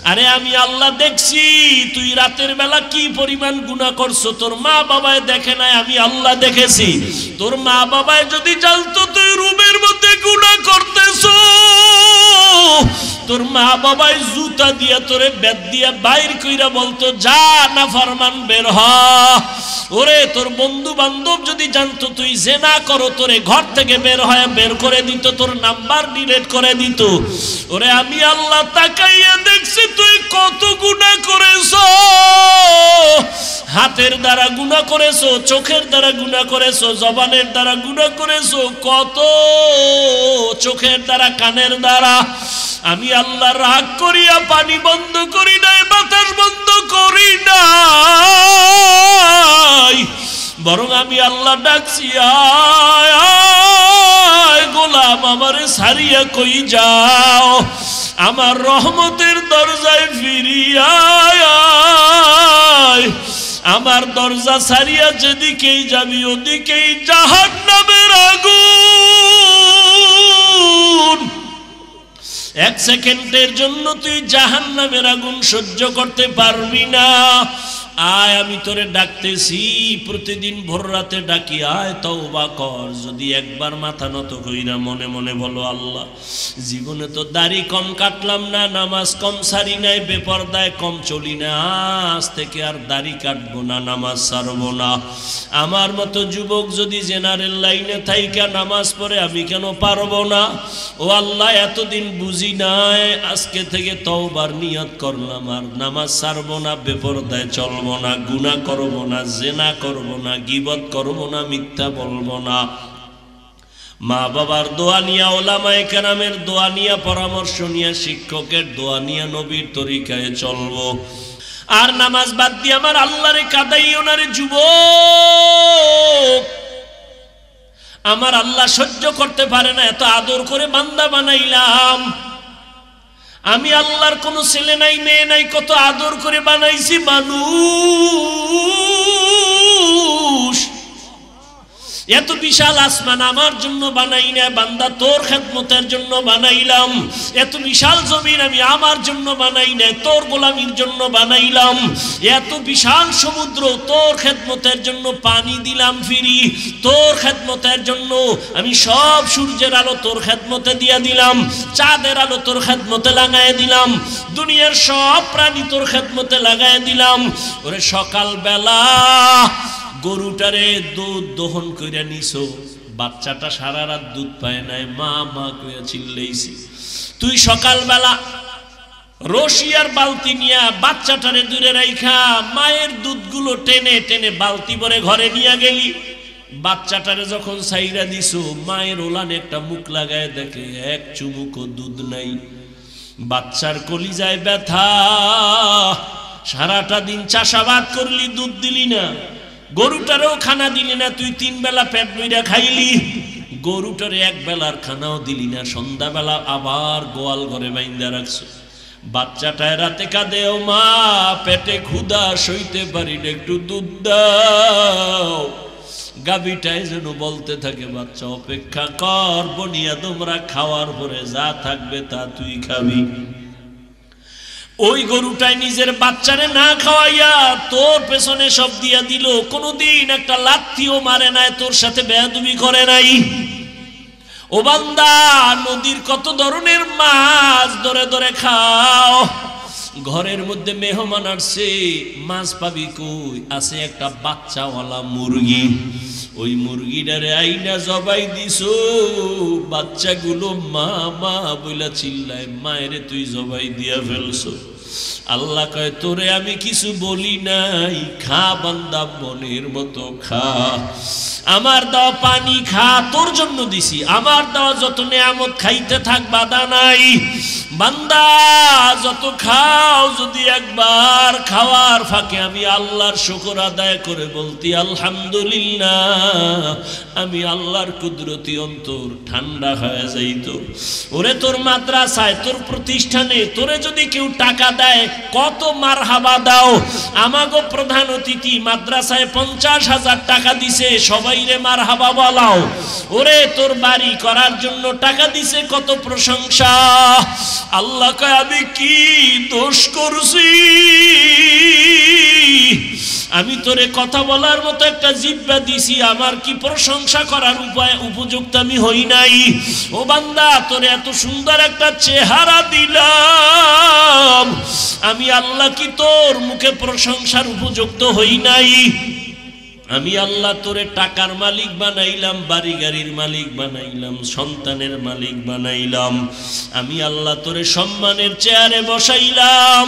আরে আমি আল্লাহ দেখছি তুই রাতের বেলা কি পরিমাণ গুনাহ করছো, তোর মা বাবায় দেখে নাই, আমি আল্লাহ দেখেছি। তোর মা বাবায় যদি জানতো তুই রুমের মধ্যে গুনাহ করতেছো, তোর মা বাবাই জুতা দিয়া তোরে বেদ দিয়া বাইর কইরা বলতো যা নাফরমান বের হ। ওরে তোর বন্ধু বান্ধব যদি জানতো তুই জিনা করো, তোরে ঘর থেকে বের করে দিত, তোর নাম্বার ডিলিট করে দিত। ওরে আমি আল্লাহ তাকাইয়া দেখছি তুই কত গুনাহ করেছো, হাতের দ্বারা গুনাহ করেছো, চোখের দ্বারা গুনাহ করেছো, জবানের দ্বারা গুনাহ করেছো, কত চোখের দ্বারা, কানের দ্বারা। আমি আল্লাহ রাগ করিয়া পানি বন্ধ করি নাই, বাতাস বন্ধ করি নাই, বরং আমি আল্লাহ ডাকছি আয় আয় গোলাম আমারে ছাড়িয়া কই যাও, আমার রহমতের দরজায় ফিরিয়া আয়। আমার দরজা ছাড়িয়া যেদিকেই যাবি ওদিকেই জাহান্নামের আগুন। এক সেকেন্ডের জন্য তুই জাহান্নামের আগুন সহ্য করতে পারবি না। আয় আমি তোরে ডাকতেছি, প্রতিদিন ভোর রাতে ডাকি, আয় তওবা কর। যদি একবার মাথা নত কইরা মনে মনে বলো আল্লাহ জীবনে তো দাড়ি কম কাটলাম না, নামাজ কম সারি নাই, বেপরদায় কম চলি না, আজ থেকে আর দাড়ি কাটবো না, নামাজ ছাড়বো না। আমার মতো যুবক যদি জেনারেল লাইনে থাইকা নামাজ পড়ে আমি কেন পারবো না? ও আল্লাহ এতদিন বুঝি নাই, আজকে থেকে তওবার নিয়ত করলাম, আর নামাজ ছাড়বো না, বেপরদায় চলবো না, গুনাহ করব না, জিনা করব না, গীবত করব না, মিথ্যা বলবো না। মা বাবার দোয়া নিয়া, ওলামায়ে কেরামের দোয়া নিয়া, পরামর্শ নিয়া, শিক্ষকের দোয়া নিয়া নবীর তরিকায় চলবো। আর নামাজ বাদ দিয়ে আমার আল্লাহরে কাঁদাইও না রে যুবক। আমার আল্লাহ সহ্য করতে পারে না, এত আদর করে বান্দা বানাইলাম। আমি আল্লাহর কোনো ছেলে নাই মেয়ে নাই, কত আদর করে বানাইছি মানুষ। এত বিশাল আসমান আমার জন্য বানাই না বান্দা, তোর খেদমতের জন্য বানাইলাম। এত বিশাল জমিন আমি আমার জন্য বানাই না, তোর গোলামির জন্য বানাইলাম। এত বিশাল সমুদ্র তোর খেদমতের জন্য পানি দিলাম ফিরি, তোর খেদমতের জন্য আমি সব সূর্যের আলো তোর খেদমতে দিয়া দিলাম, চাঁদের আলো তোর খেদমতে লাগায় দিলাম, দুনিয়ার সব প্রাণী তোর খেদমতে লাগায় দিলাম। ওরে সকালবেলা গরুটারে দুধ দহন কইরা নিছো, বাচ্চাটা সারা রাত দুধ পায় নাই, মা মা কইরা চিল্লাইছি। তুই সকালবেলা রশিয়ার বালতি নিয়া বাচ্চাটারে দূরে রাইখা মায়ের দুধগুলো টেনে টেনে বালতি ভরে ঘরে নিয়ে গেলি। বাচ্চাটারে যখন ছাইরা দিছো, মায়ের ওলানে একটা মুখ লাগায় দেখে এক চুমুকও দুধ নাই। বাচ্চার কলিজায় ব্যথা, সারাটা দিন চাষাবাদ করলি, দুধ দিলি না, গরুটারেও খানা দিলি না, তুই 3 বেলা পেট বইরা খাইলি, গরুটারে এক বেলার খানাও দিলি না, সন্ধ্যাবেলা আবার গোয়াল ঘরে বাইন্দা রাখছো। বাচ্চাটায় রাতে কাঁদে, ও মা পেটে ক্ষুধা সইতে পারি না, একটু দুধ দাও। গাভীটাই যেন বলতে থাকে বাচ্চা অপেক্ষা কর, বনিয়া তোমরা খাওয়ার পরে যা থাকবে তা তুই খাবি। ওই গরুটাই নিজের বাচ্চারে না খাওয়াইয়া তোর পেছনে সব দিয়া দিল, কোনদিন একটা লাথিও মারে নাই, তোর সাথে বেয়াদবি করে নাই। ও বান্দা, নদীর কত ধরনের মাছ ধরে ধরে খাও, ঘরের মধ্যে মেহমান আসছে, মাছ পাবি কই? আছে একটা বাচ্চাওয়ালা মুরগি, ওই মুরগিটারে আইনা জবাই দিছো, বাচ্চাগুলো মা মা বইলা চিল্লায়, মায়েরে তুই জবাই দিয়া ফেলছো। আল্লাহ কয় তোরে আমি কিছু বলি নাই, খা বান্দা মনের মতো খা, আমার দেওয়া পানি খা, তোর জন্য দিছি, আমার দেওয়া যত নেয়ামত খাইতে থাক, বাধা নাই। বান্দা যত খাও, যদি একবার খাওয়ার ফাঁকে আমি আল্লাহর শুকর আদায় করে বলতি আলহামদুলিল্লাহ, আমি আল্লাহর কুদরতি অন্তর ঠান্ডা হয়ে যাইত। ওরে তোর মাদ্রাসায়, তোর প্রতিষ্ঠানে তোরে যদি কেউ টাকা দেয়, কত মারহাবা দাও। আমাগো প্রধান অতিথি মাদ্রাসায় 50,000 টাকা দিছে, সবাই রে মারহাবা বলাও। ওরে তোর বাড়ি করার জন্য টাকা দিছে, কত প্রশংসা। আল্লাহ কয় আমি কি দোষ তোরে কথা বলার মতো একটা জিহ্বা দিছি, আমার কি প্রশংসা করার উপযুক্ত আমি হই নাই? ও বান্দা, তোরে এত সুন্দর একটা চেহারা দিলাম, আমি আল্লাহ কি তোর মুখে প্রশংসার উপযুক্ত হই নাই? আমি আল্লাহ তোরে টাকার মালিক বানাইলাম, বাড়ি গাড়ির মালিক বানাইলাম, সন্তানের মালিক বানাইলাম, আমি আল্লাহ তোরে সম্মানের চেয়ারে বসাইলাম।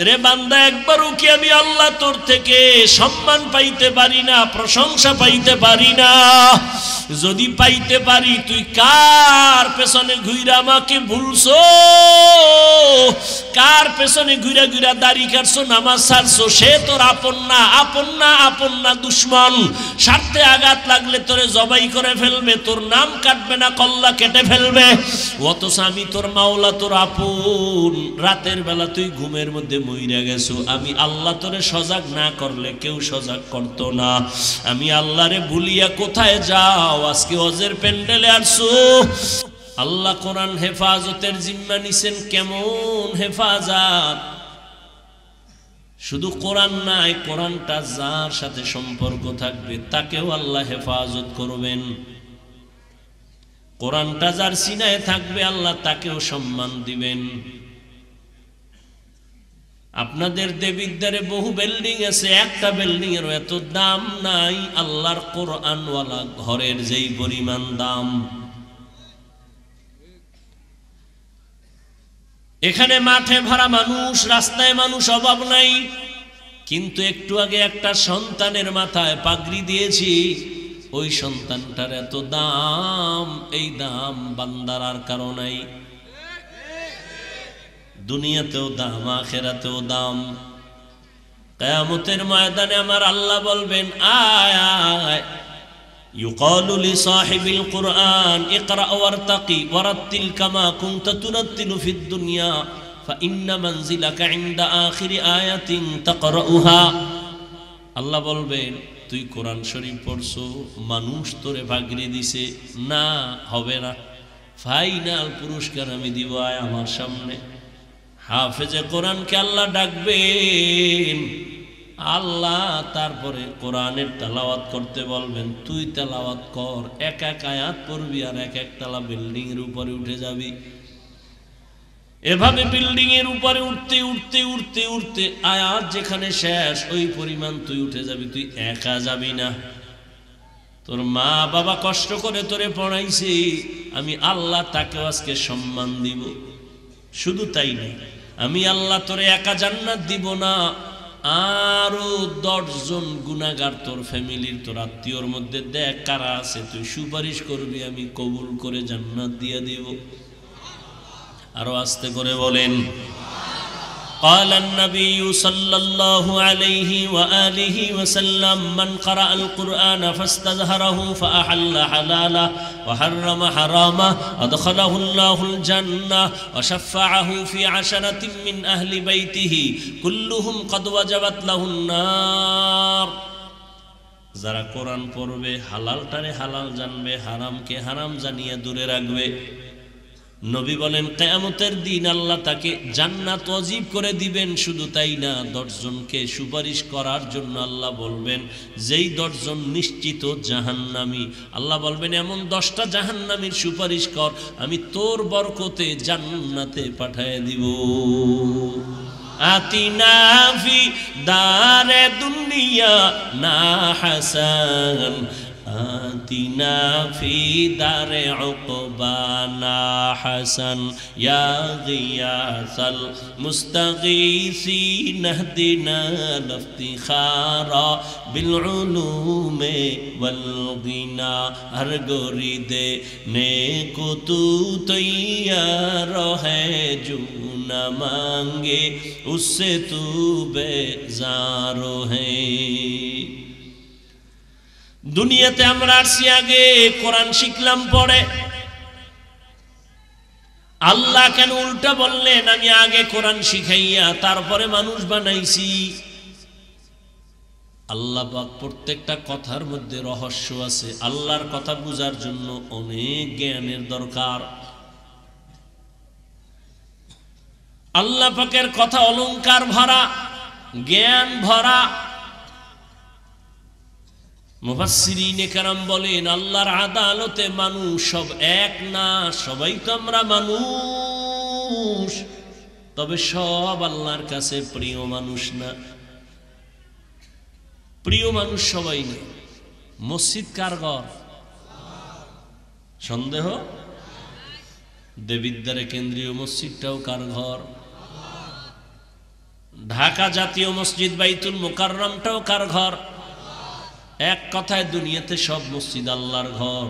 রে বান্দা, একবারও কি আমি আল্লাহ তোর থেকে সম্মান পাইতে পারি না, প্রশংসা পাইতে পারি না? যদি পাইতে পারি, তুই কার পেছনে ঘুইরা আমাকে ভুলছো? কার পেছনে ঘুরা ঘুরা দাড়ি কাটছো, নামাজ ছাড়ছো? সে তোর আপন না, আপন না, আপন না, দুশ্মন। স্বার্থে আঘাত লাগলে তোরে জবাই করে ফেলবে, তোর নাম কাটবে না, কল্লা কেটে ফেলবে। অথচ আমি তোর মাওলা, তোর আপন। রাতের বেলা তুই ঘুমের মধ্যে মইরা গেছো, আমি আল্লাহ তোরে সজাগ না করলে কেউ সজাগ করতো না। আমি আল্লাহরে ভুলিয়া কোথায় যাও? আজকে হজের প্যান্ডেলে আসছো। আল্লাহ কোরআন হেফাজতের জিম্মা নিছেন। কেমন হেফাজত? শুধু কোরআন নাই, কোরআনটা যার সাথে সম্পর্ক থাকবে তাকেও আল্লাহ হেফাজত করবেন। কোরআনটা যার সিনায় থাকবে আল্লাহ তাকেও সম্মান দিবেন। আপনাদের দেবিদ্বারে বহু বিল্ডিং আছে, একটা বিল্ডিং এর এত দাম নাই আল্লাহর কোরআনওয়ালা ঘরের যেই পরিমাণ দাম। এখানে মাঠে ভরা মানুষ, রাস্তায় মানুষ, অভাব নাই, কিন্তু একটু আগে একটা সন্তানের মাথায় পাগড়ি দিয়েছি, ওই সন্তানটার এত দাম। এই দাম বান্দার আর কারো নাই। দুনিয়াতেও দাম, আখিরাতেও দাম। কিয়ামতের ময়দানে আমার আল্লাহ বলবেন, আয় আয়। ইউকালু লিসাহিবিল কুরআন ইকরা ওয়ারতাকি ওয়ারাত্তিল কামা কুনতা তুরাত্তিলু ফিদ দুনিয়া ফাইন্না মানজিলাকা ইনদা আখিরি আয়াতিন তাকরাউহা। আল্লাহ বলবেন, তুই কোরআন শরীফ পড়ছো, মানুষ তোরে পাগড়ি দিছে, না হবে না, ফাইনাল পুরস্কার আমি দিব, আয় আমার সামনে। হাফেজে কোরআনকে আল্লাহ ডাকবেন, আল্লাহ তারপরে কোরআনের তেলাওয়াত করতে বলবেন, তুই তেলাওয়াত কর। এক এক আয়াত পড়বি আর এক এক তালা বিল্ডিং এর উপরে উঠে যাবি। এভাবে বিল্ডিং এর উপরে উঠতে উঠতে উঠতে উঠতে আয়াত যেখানে শেষ ওই পরিমাণ তুই উঠে যাবি। তুই একা যাবি না, তোর মা বাবা কষ্ট করে তোরে পড়াইছে, আমি আল্লাহ তাকেও আজকে সম্মান দিব। শুধু তাই না, আমি আল্লাহ তোরে একা জান্নাত দিব না, আরো 10 জন গুনাহগার তোর ফ্যামিলির, তোর আত্মীয়র মধ্যে দেখ কারা আছে, তুই সুপারিশ করবি, আমি কবুল করে জান্নাত দিয়ে দিব। আরো আস্তে করে বলেন, قال النبي صلى الله عليه وآله وسلم من قرأ القرآن فاستظهره فأحل حلاله وحرم حرامه أدخله الله الجنة وشفعه في 10 من أهل بيته كلهم قد وجبت له النار। যারা কোরআন পড়বে, হালালটারে হালাল জানবে, হারামকে হারাম জানিয়ে দূরে রাখবে, নবী বলেন কিয়ামতের দিন আল্লাহ তাকে জান্নাত ওয়াজিব করে দিবেন। শুধু তাই না, 10 জনকে সুপারিশ করার জন্য আল্লাহ বলবেন, যেই 10 জন নিশ্চিত জাহান্নামী, আল্লাহ বলবেন এমন 10টা জাহান্নামীর সুপারিশ কর, আমি তোর বরকতে জান্নাতে পাঠিয়ে দিব। আতিনা ফি দারে দুনিয়া না হাসান, আতিনা ফি দারে উকবানা হাসান, ইয়া গিয়াসাল মুস্তাগীসিন ইহদিনা লিফতিখারা বিল উলুমে ওয়াল গিনা। হর গরিদে নেকো তু তৈয়ার হ্যায় জু না মাঙ্গে উসসে তু বেজার হ্যায়। দুনিয়াতে আমরা আসছি আগে কোরআন শিখলাম পরে, আল্লাহ কেন উল্টা বললেন, আমি আগে কোরআন শিখাইয়া তারপরে মানুষ বানাইছি? আল্লাহ পাক প্রত্যেকটা কথার মধ্যে রহস্য আছে। আল্লাহর কথা বুঝার জন্য অনেক জ্ঞানের দরকার। আল্লাহ পাকের কথা অলংকার ভরা, জ্ঞান ভরা। মুফাসসিরিনে কেরাম বলেন আল্লাহর আদালতে মানুষ সব এক না, সবাই তো আমরা মানুষ, তবে সব আল্লাহর কাছে প্রিয় মানুষ না। প্রিয় মানুষ সবাই না। মসজিদ কার ঘর? সন্দেহ? দেবিদ্বারে কেন্দ্রীয় মসজিদটাও কার ঘর? ঢাকা জাতীয় মসজিদ বাইতুল মুকাররমটাও কার ঘর? এক কথায় দুনিয়াতে সব মসজিদ আল্লাহর ঘর।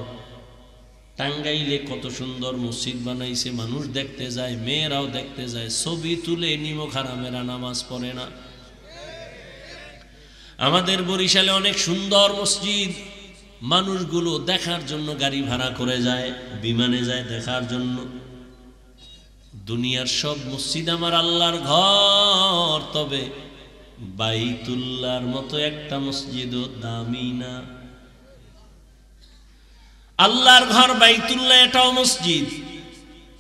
টাঙ্গাইলে কত সুন্দর মসজিদ বানাইছে, মানুষ দেখতে যায়, মেয়েরাও দেখতে যায়, ছবি তুলে নিমক হারামেরা নামাজ পড়ে না। আমাদের বরিশালে অনেক সুন্দর মসজিদ, মানুষগুলো দেখার জন্য গাড়ি ভাড়া করে যায়, বিমানে যায় দেখার জন্য। দুনিয়ার সব মসজিদ আমার আল্লাহর ঘর, তবে বাইতুল্লাহর মতো একটা মসজিদও দামি না। আল্লাহর ঘর বাইতুল্লাহ, এটাও মসজিদ,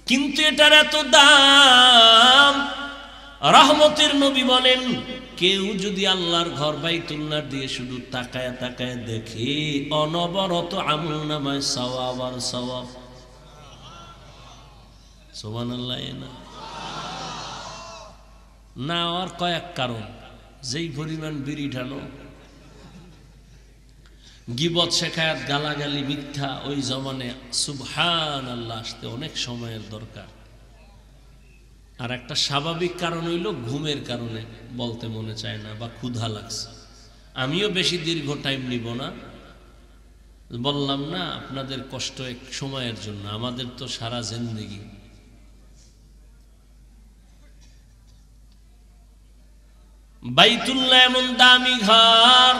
কিন্তু এটার এত দাম। রহমতের নবী বলেন কেউ যদি আল্লাহর ঘর বাইতুল্লাহ দিয়ে শুধু তাকায় তাকায় দেখে, অনবরত আমলনামায় সওয়াব আর সওয়াব। সুবহানাল্লাহ। না আর কয়েক কারণ, যেই পরিমাণ বিড়ি ঢালো, গীবত শেখায়াত গালাগালি মিথ্যা, ওই জমানে সুবহানাল্লাহ আসতে অনেক সময়ের দরকার। আর একটা স্বাভাবিক কারণ হইল ঘুমের কারণে বলতে মনে চায় না বা ক্ষুধা লাগছে। আমিও বেশি দীর্ঘ টাইম নিব না, বললাম না আপনাদের কষ্ট এক সময়ের জন্য, আমাদের তো সারা জিন্দেগি। বাইতুল্লাহ এমন দামি ঘর,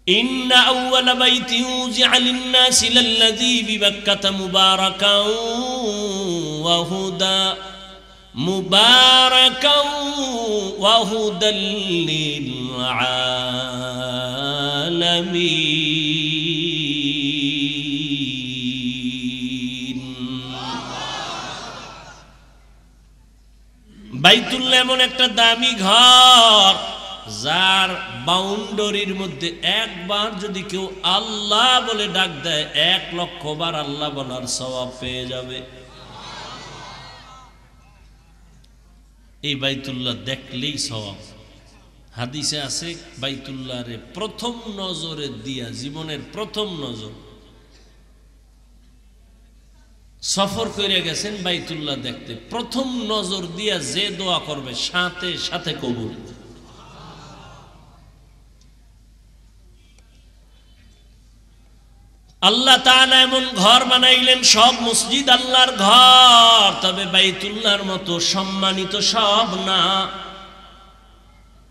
ইন্না আউওয়ালা বাইতি উযিআ লিন-নাসি লাল্লাযী বিবাক্কাতা মুবারাকাও ওয়া হুদা মুবারাকাও ওয়া হুদাল লিল আলামিন। বাইতুল্লাহ এমন একটা দামি ঘর, যার বাউন্ডারির মধ্যে একবার যদি কেউ আল্লাহ বলে ডাক দেয়, 1,00,000 বার আল্লাহ বলার সওয়াব পেয়ে যাবে। এই বাইতুল্লাহ দেখলেই সওয়াব। হাদিসে আছে বাইতুল্লাহরে প্রথম নজরে দিয়া, জীবনের প্রথম নজর, সফর করে গেছেন বাইতুল্লাহ দেখতে, প্রথম নজর দিয়া যে দোয়া করবে সাথে সাথে কবুল। আল্লাহ তাআলা এমন ঘর বানাইলেন, সব মসজিদ আল্লাহর ঘর, তবে বাইতুল্লাহর মতো সম্মানিত সব না।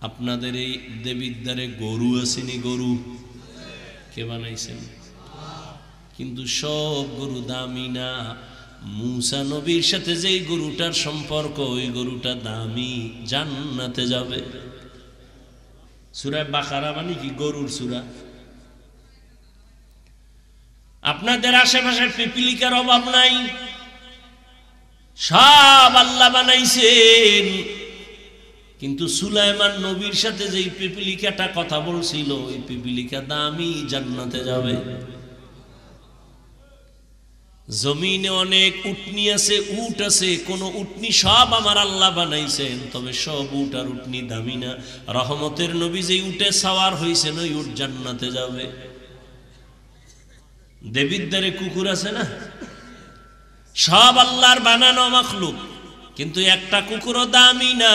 আপনাদের এই দেবিদ্বারে গরু আসেনি? গরু কে বানাইছেন? কিন্তু সব গরু দামি না। মূসা নবীর সাথে যেই গরুটার সম্পর্ক, ওই গরুটা দামি, জান্নাতে যাবে। সূরা বাকারা মানে কি? গরুর সূরা। আপনাদের আশেপাশে পিপিলিকার অভাব নাই, সব আল্লাহ বানাইছেন। কিন্তু সুলাইমান নবীর সাথে যেই পিপিলিকাটা কথা বলছিল, ওই পিপিলিকা দামি, জান্নাতে যাবে। জমিনে অনেক উটনি আছে, উট আছে, কোন উটনি সব আমার আল্লাহ বানাইছেন, তবে সব উট আর উটনি দামি না। রহমতের নবী যেই উটে সাওয়ার হইছেন, ওই উট জান্নাতে যাবে। দেবিদ্বারে কুকুর আছে না, সব আল্লাহর বানানো মাখলুক, কিন্তু একটা কুকুরও দামি না।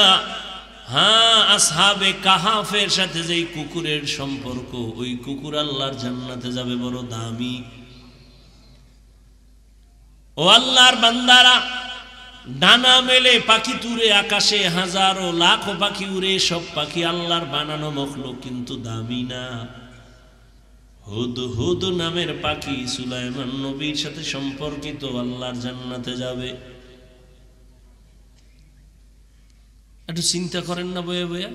হ্যাঁ, আসহাবে কাহাফের সাথে যেই কুকুরের সম্পর্ক, ওই কুকুর আল্লাহর জান্নাতে যাবে, বড় দামি। ও আল্লাহর বান্দারা, ডানা মেলে পাখি তুরে আকাশে, হাজারো লাখো পাখি উড়ে, সব পাখি আল্লাহর বানানো মখলুক, কিন্তু দামি না। হুদহুদ নামের পাখি সুলাইমান নবীর সাথে সম্পর্কিত, আল্লাহর জান্নাতে যাবে। একটু চিন্তা করেন না বয়ে বয়া,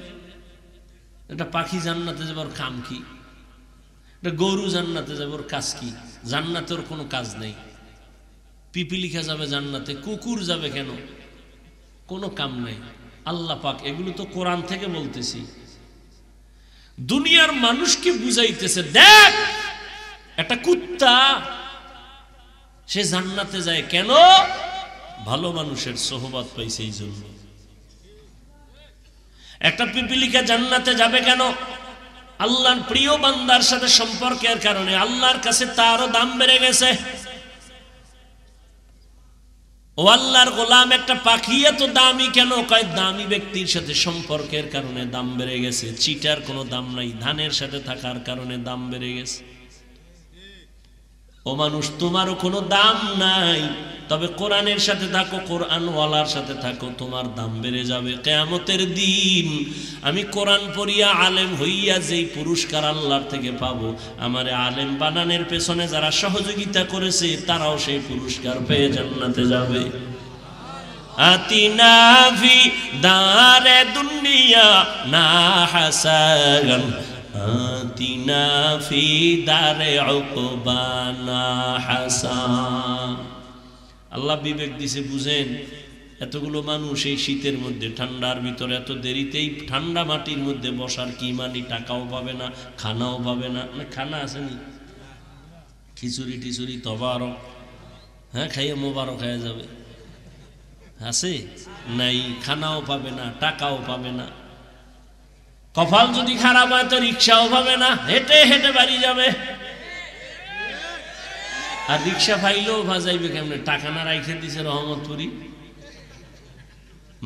এটা পাখি জান্নাতে যাবার কাম কি? এটা গরু জান্নাতে যাবার কাজ কি? জান্নাতের কোনো কাজ নেই। পিপিলিকা যাবে জান্নাতে, কুকুর যাবে কেন? কোনো কাম নেই। আল্লাহ পাক, এগুলো তো কোরআন থেকে বলতেছি। দুনিয়ার মানুষকে বুঝাইতেছে, দেখ একটা কুত্তা সে জান্নাতে যায় কেন? ভালো মানুষের সোহবত পাইছে এই জন্য। একটা পিপিলিকা জান্নাতে যাবে কেন? আল্লাহর প্রিয় বান্দার সাথে সম্পর্কের কারণে। আল্লাহর কাছে তারও দাম বেড়ে গেছে। ও আল্লাহর গোলাম, একটা পাখি এত দামি কেন? কয় দামি ব্যক্তির সাথে সম্পর্কের কারণে দাম বেড়ে গেছে। চিটার কোনো দাম নাই, ধানের সাথে থাকার কারণে দাম বেড়ে গেছে। ও মানুষ, তোমারও কোনো দাম নাই, তবে কোরআনের সাথে থাকো, কোরআনওয়ালার সাথে থাকো, তোমার দাম বেড়ে যাবে। কিয়ামতের দিন আমি কোরআন পড়িয়া আলেম হইয়া যেই পুরস্কার আল্লাহর থেকে পাবো, আমারে আলেম বানানোর পেছনে যারা সহযোগিতা করেছে তারাও সেই পুরস্কার পেয়ে জান্নাতে যাবে। আতিনা ফি দারে দুনিয়া না হাসান, আতিনা ফি দারে উকবানা হাসান। আল্লাহ বিবেক দিছে, বুঝেন এতগুলো মানুষ এই শীতের মধ্যে ঠান্ডার ভিতরে এত দেরিতেই ঠান্ডা মাটির মধ্যে বসার কি মানি? টাকাও পাবে না, খানাও পাবে না। খানা আসেনি, খিচুড়ি টিচুড়ি তবারক, হ্যাঁ খাইয়ে মোবারক হয়ে যাবে, আছে নাই? খানাও পাবে না, টাকাও পাবে না। কপাল যদি খারাপ হয় তো রিক্সাও পাবে না, হেঁটে হেঁটে বাড়ি যাবে। আর রিক্সা পাইলেও ভাজাইবে কেমনে? টাকা না রাইখে দিছে রহমতপুরি,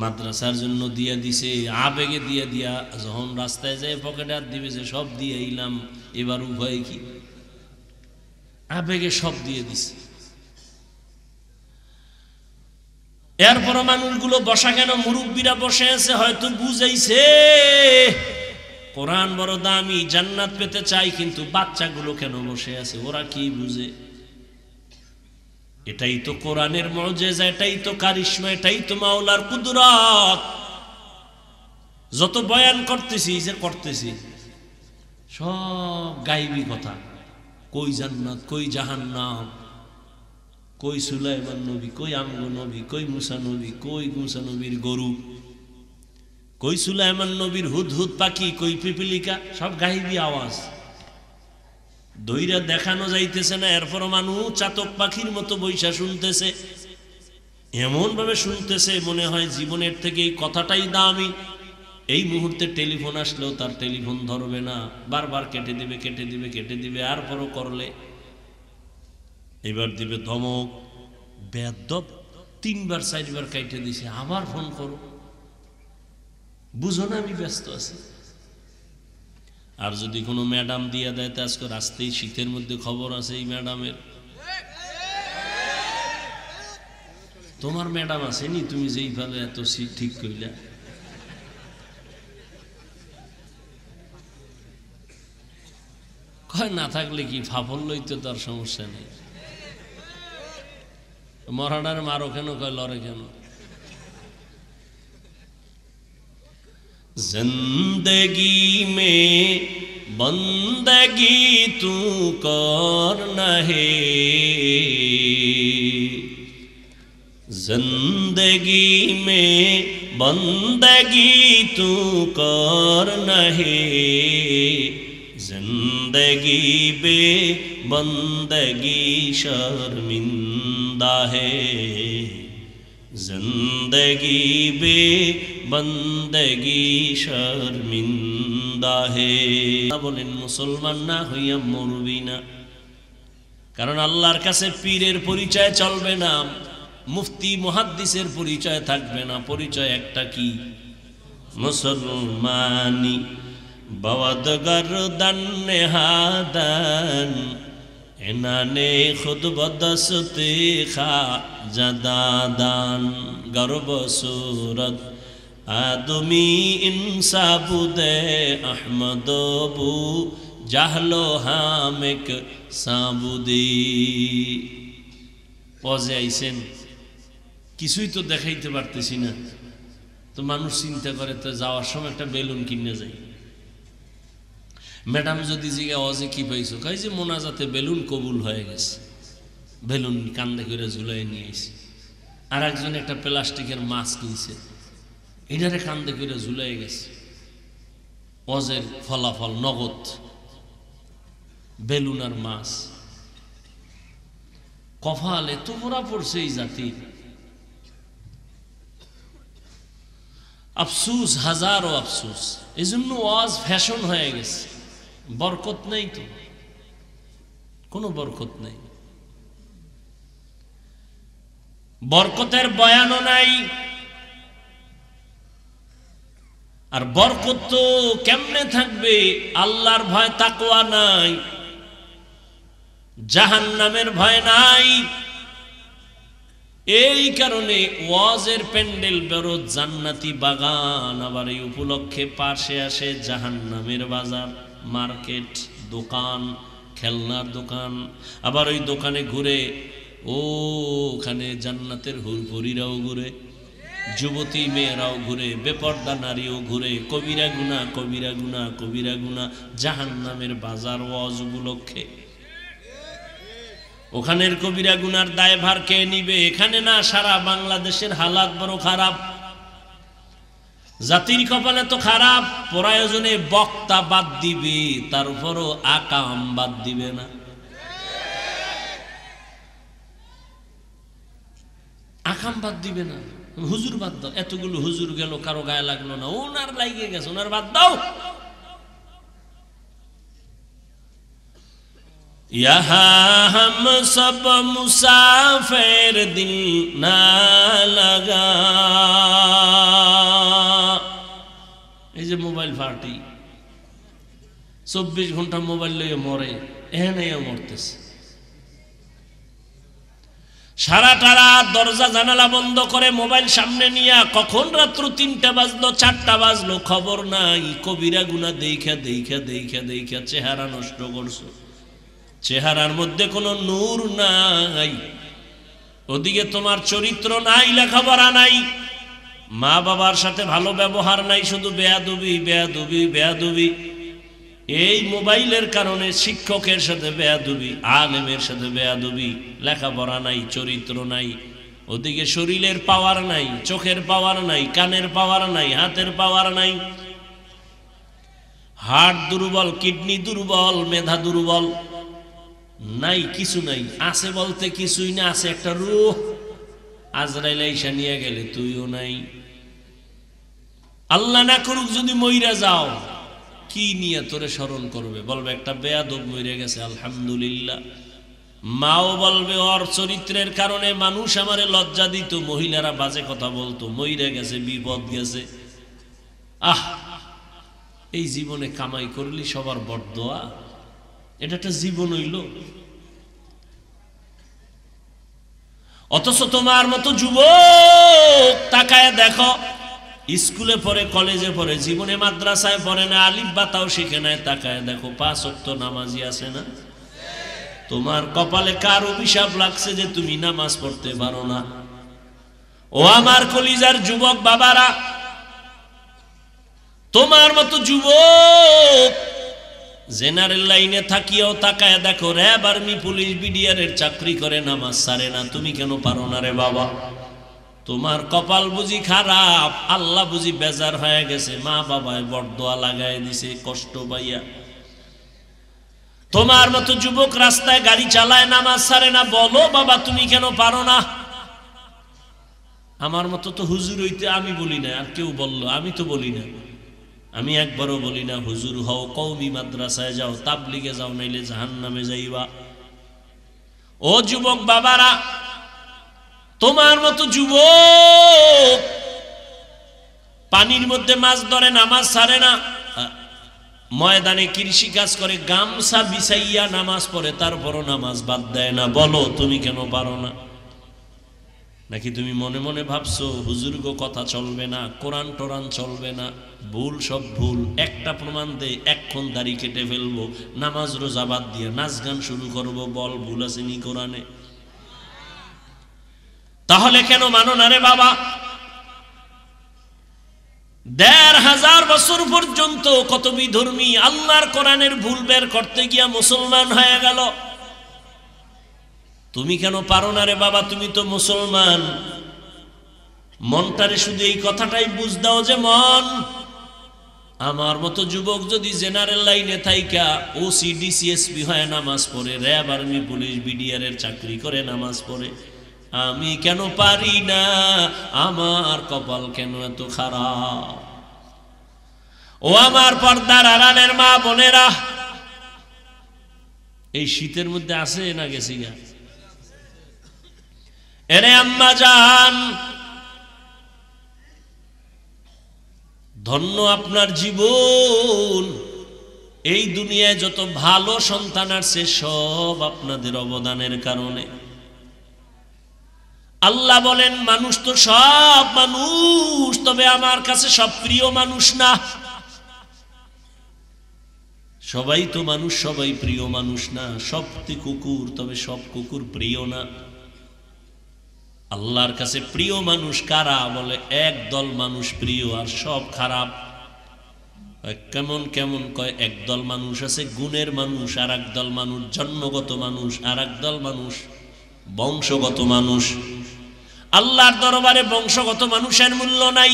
মাদ্রাসার জন্য দিয়া দিছে, আবেগে দিয়া দিয়া যখন রাস্তায় যায় পকেটে হাত দিবে যে সব দিয়ে এলাম, এবার উভয় কি? আবেগে সব দিয়ে দিছে। এরপর মানুষগুলো বসা কেন? মুরব্বীরা বসে আছে, হয়তো বুঝাইছে কোরআন বড় দামি, জান্নাত পেতে চাই, কিন্তু বাচ্চাগুলো কেন বসে আছে? ওরা কি বুঝে? এটাই তো কোরআনের মুজিজা, এটাই তো কারিশমা, এটাই তো মাওলার কুদরত। যত বয়ান করতেছি যে করতেছি সব গায়বী কথা। কই জান্নাত, কই জাহান্নাম, কই সুলাইমান নবী, কই আমগো নবী, কই মুসা নবী, কই মুসা নবীর গরু, কই সুলাইমান নবীর হুদহুদ পাখি, কই পিপিলিকা, সব গায়বী আওয়াজ দইরা দেখানো যাইতেছে না। এরপর মানুষ চাতক পাখির মতো বৈশা শুনতেছে, এমন ভাবে শুনতেছে মনে হয় জীবনের থেকে এই কথাটাই দামি। এই মুহূর্তে টেলিফোন আসলেও তার টেলিফোন ধরবে না, বারবার কেটে দিবে, কেটে দিবে, কেটে দিবে। আর পরও করলে এবার দিবে ধমক, বেয়াদব, 3বার 4বার কেটে দিছে, আবার ফোন করো, বুঝো না আমি ব্যস্ত আছি। আর যদি কোনো ম্যাডাম দিয়া দেয়, তো আজকে রাস্তায় শীতের মধ্যে খবর আছে এই ম্যাডামের, তোমার ম্যাডাম আসেনি, তুমি যেইভাবে এত সিট ঠিক কইলা। কয় না থাকলে কি ফাফল লইতে তার সমস্যা নেই, মরাডার মারো কেন? কয় লড়ে কেন? जिंदगी में बंदगी तू करना है, जिंदगी में बंदगी तू करना है, जिंदगी बे बंदगी शर्मिंदा है, जिंदगी बे बंदगी शर्मिंदा है। বলেন মুসলমান না হইয়া মরবি না, কারণ আল্লাহর কাছে পীরের পরিচয় চলবে না, মুফতি মুহাদ্দিসের পরিচয় থাকবে না। পরিচয় একটা কি? মুসলমানি। বওয়াদ গরদান নেহাদান এনানে খুদ বদসতে খা জাদাদান, গর্ব সুরত আদমি ইনসাবুদে আহমদবু জাহলো হামেক সাবুদি। পজে আইছেন, কিছুই তো দেখাইতে পারতেছি না, তো মানুষ চিন্তা করে তো যাওয়ার সময় একটা বেলুন কিনে যাই। ম্যাডাম যদি জিজ্ঞা অজে কি পাইছো, কই যে মোনাজাতে বেলুন কবুল হয়ে গেছে, বেলুন কান্দে করে ঝুলাই নিয়ে আইছে। আর একজন একটা প্লাস্টিকের মাছ কিনছে, এটারে কান্দে করে ঝুলাই গেছে। ওয়াজের ফলাফল নগদ, বেলুন আর মাছ। কপাল এত পোড়া পড়ছে এই জাতির, আফসুস, হাজারো আফসুস। এই জন্য ওয়াজ ফ্যাশন হয়ে গেছে, বরকত নেই তো, কোনো বরকত নেই, বরকতের বয়ানও নাই। আর বরকত তো কেমনে থাকবে? আল্লাহর ভয়, তাকওয়া নাই, জাহান্নামের ভয় নাই। এই কারণে ওয়াজের প্যান্ডেল বেরো জান্নাতি বাগান, আবার এই উপলক্ষে পাশে আসে জাহান্নামের বাজার, মার্কেট, দোকান, খেলনার দোকান। আবার ওই দোকানে ঘুরে ওখানে জান্নাতের হুরপুরিরাও ঘুরে, যুবতী মেয়েরাও ঘুরে, বেপর্দা নারীও ঘুরে। কবিরা গুনাহ, কবিরা গুনাহ, কবিরা গুনাহ, জাহান্নামের বাজার ওয়াজ উপলক্ষে। ওখানের কবিরা গুনার দায়ভার কে নিবে? এখানে না, সারা বাংলাদেশের হালাত বড় খারাপ। জাতির কপালে তো খারাপ, প্রয়োজনে বক্তা বাদ দিবে, তার উপরও আকাম বাদ দিবে না। আকাম বাদ দিবে না, হুজুর বাদ দাও। এতগুলো হুজুর গেল, কারো গায়ে লাগলো না, ওনার লাগিয়ে গেছে, ওনার বাদ দাও। यहाँ हम सब मुसाफिर दिल ना लगा। এই যে মোবাইল পার্টি 24 ঘন্টা মোবাইল লইয়ে মরে, এখানে মরতেছে। সারাটা রাত দরজা জানালা বন্ধ করে মোবাইল সামনে নিয়ে, কখন রাত্র 3টা বাজলো, 4টা বাজলো, খবর নাই। কবিরা গুনাহ দেখা দেখা দেখা দেখা চেহারা নষ্ট করছো, চেহারার মধ্যে কোনো নূর নাই, ওদিকে তোমার চরিত্র নাই, লেখাপড়া নাই, মা বাবার সাথে ভালো ব্যবহার নাই, শুধু বেয়াদবি বেয়াদবি বেয়াদবি। এই মোবাইলের কারণে শিক্ষকের সাথে বেয়াদবি, আলেমের সাথে বেয়াদবি, লেখাপড়া নাই, চরিত্র নাই। ওদিকে শরীরের পাওয়ার নাই, চোখের পাওয়ার নাই, কানের পাওয়ার নাই, হাতের পাওয়ার নাই, হার্ট দুর্বল, কিডনি দুর্বল, মেধা দুর্বল, নাই, কিছু নাই। আছে বলতে কিছুই না, আছে একটা রূহ। আজরাইল আইসা নিয়ে গেলে তুইও নাই। আল্লাহ না করুক যদি মইরা যাও, কি নিয়ে তোরে স্মরণ করবে? বলবে একটা বেয়াদব মইরে গেছে, আলহামদুলিল্লাহ। মাও বলবে ওর চরিত্রের কারণে মানুষ আমারে লজ্জা দিত, মহিলারা বাজে কথা বলতো, মইরে গেছে, বিপদ গেছে। আহ, এই জীবনে কামাই করলি সবার বড়দোয়া, এটা একটা জীবন হইল। অথচ তোমার মতো যুবক তাকায় দেখো, স্কুলে পড়ে, কলেজে পড়ে, জীবনে মাদ্রাসায় পড়ে না, আলিফ বা তাও শিখে নাই, তাকায় দেখো 5 ওয়াক্ত নামাজি আছে না? তোমার কপালে কার অভিশাপ লাগছে যে তুমি নামাজ পড়তে পারো না? ও আমার কলিজার যুবক বাবারা, তোমার মতো যুবক জেনারেল লাইনে থাকিও তাকায় দেখো, র্যাব, আর্মি, পুলিশ, বিডিআর এর চাকরি করে, নামাজ ছাড়ে না। তুমি কেন পারো না রে বাবা? তোমার কপাল বুঝি খারাপ, আল্লাহ বুঝি বেজার হয়ে গেছে, মা বাবায় বরদোয়া লাগাই দিছে কষ্ট পাইয়া। তোমার মতো যুবক রাস্তায় গাড়ি চালায়, নামাজ ছাড়ে না, বলো বাবা তুমি কেন পারো না? আমার মতো তো হুজুর হইতে আমি বলি না, আর কেউ বললো, আমি তো বলি না, আমি একবারও বলি না হুজুর হও, কওমি মাদ্রাসায় যাও, তাবলিগে যাও, নাইলে জাহান্নামে যাইবা। ও যুবক বাবারা, তোমার মতো যুবক পানির মধ্যে মাছ ধরে, নামাজ ছাড়ে না, ময়দানে কৃষি কাজ করে, গামছা বিছাইয়া নামাজ পড়ে, তারপরও নামাজ বাদ দেয় না। বলো তুমি কেন পারো না? নাকি তুমি মনে মনে ভাবছো হুজুর গো কথা চলবে না, কোরআন টোরান চলবে না, ভুল সব ভুল, একটা প্রমাণ দে, এক্ষণ দাড়ি কেটে ফেলবো, নামাজ রোজা বাদ দিয়ে নাচ গান শুরু করবো, বল ভুল আসেনি কোরআনে? তাহলে কেন মানো না রে বাবা? ১৫০০ বছর পর্যন্ত কত বিধর্মী আল্লাহর কোরআনের ভুল বের করতে গিয়া মুসলমান হয়ে গেল। তুমি কেন পারো না রে বাবা? তুমি তো মুসলমান। মনটারে শুধু এই কথাটাই বুঝ দাও যে মন, আমার মতো যুবক যদি জেনারেল লাইনে থাইকা ওসি ডিসিএসপি হয় নামাজ পড়ে, র্যাব আর্মি পুলিশ বিডিআর এর চাকরি করে নামাজ পড়ে, আমি কেন পারি না? আমার কপাল কেন এত খারাপ? ও আমার পর্দার আড়ালের মা বোনেরা, এই শীতের মধ্যে আছে না গেছি গা? এরে আম্মা জান, ধন্য আপনার জীবন। এই দুনিয়ায় যত ভালো সন্তান আছে সব আপনাদের অবদানের কারণে। আল্লাহ বলেন মানুষ তো সব মানুষ, তবে আমার কাছে সব প্রিয় মানুষ না। সবাই তো মানুষ, সবাই প্রিয় মানুষ না। সব কুকুর, তবে সব কুকুর প্রিয় না। আল্লাহর কাছে প্রিয় মানুষ কারা? বলে একদল মানুষ প্রিয় আর সব খারাপ। কেমন কেমন কয়, একদল মানুষ আছে গুণের মানুষ, আর একদল মানুষ জন্মগত মানুষ, আর একদল মানুষ বংশগত মানুষ। আল্লাহর দরবারে বংশগত মানুষের মূল্য নাই,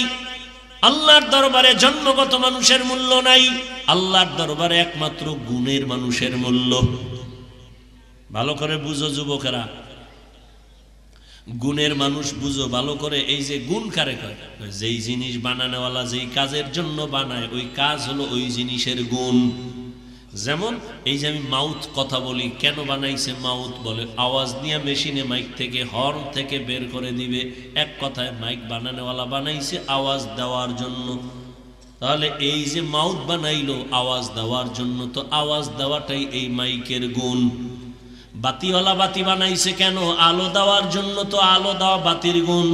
আল্লাহর দরবারে জন্মগত মানুষের মূল্য নাই, আল্লাহর দরবারে একমাত্র গুণের মানুষের মূল্য। ভালো করে বুঝো যুবকেরা, গুণের মানুষ বুঝো ভালো করে। এই যে গুণ কারে কয়? যেই জিনিস বানানোওয়ালা যেই কাজের জন্য বানায়, ওই কাজ হলো ওই জিনিসের গুণ। যেমন এই যে আমি মাউথ কথা বলি, কেন বানাইছে মাউথ? বলে আওয়াজ নিয়ে মেশিনে মাইক থেকে হর্ন থেকে বের করে দিবে। এক কথায় মাইক বানানোওয়ালা বানাইছে আওয়াজ দেওয়ার জন্য। তাহলে এই যে মাউথ বানাইলো আওয়াজ দেওয়ার জন্য, তো আওয়াজ দেওয়াটাই এই মাইকের গুণ। বাতিওয়ালা বাতি বানাইছে কেন? আলো দেওয়ার জন্য, তো আলো দেওয়া বাতির গুণ।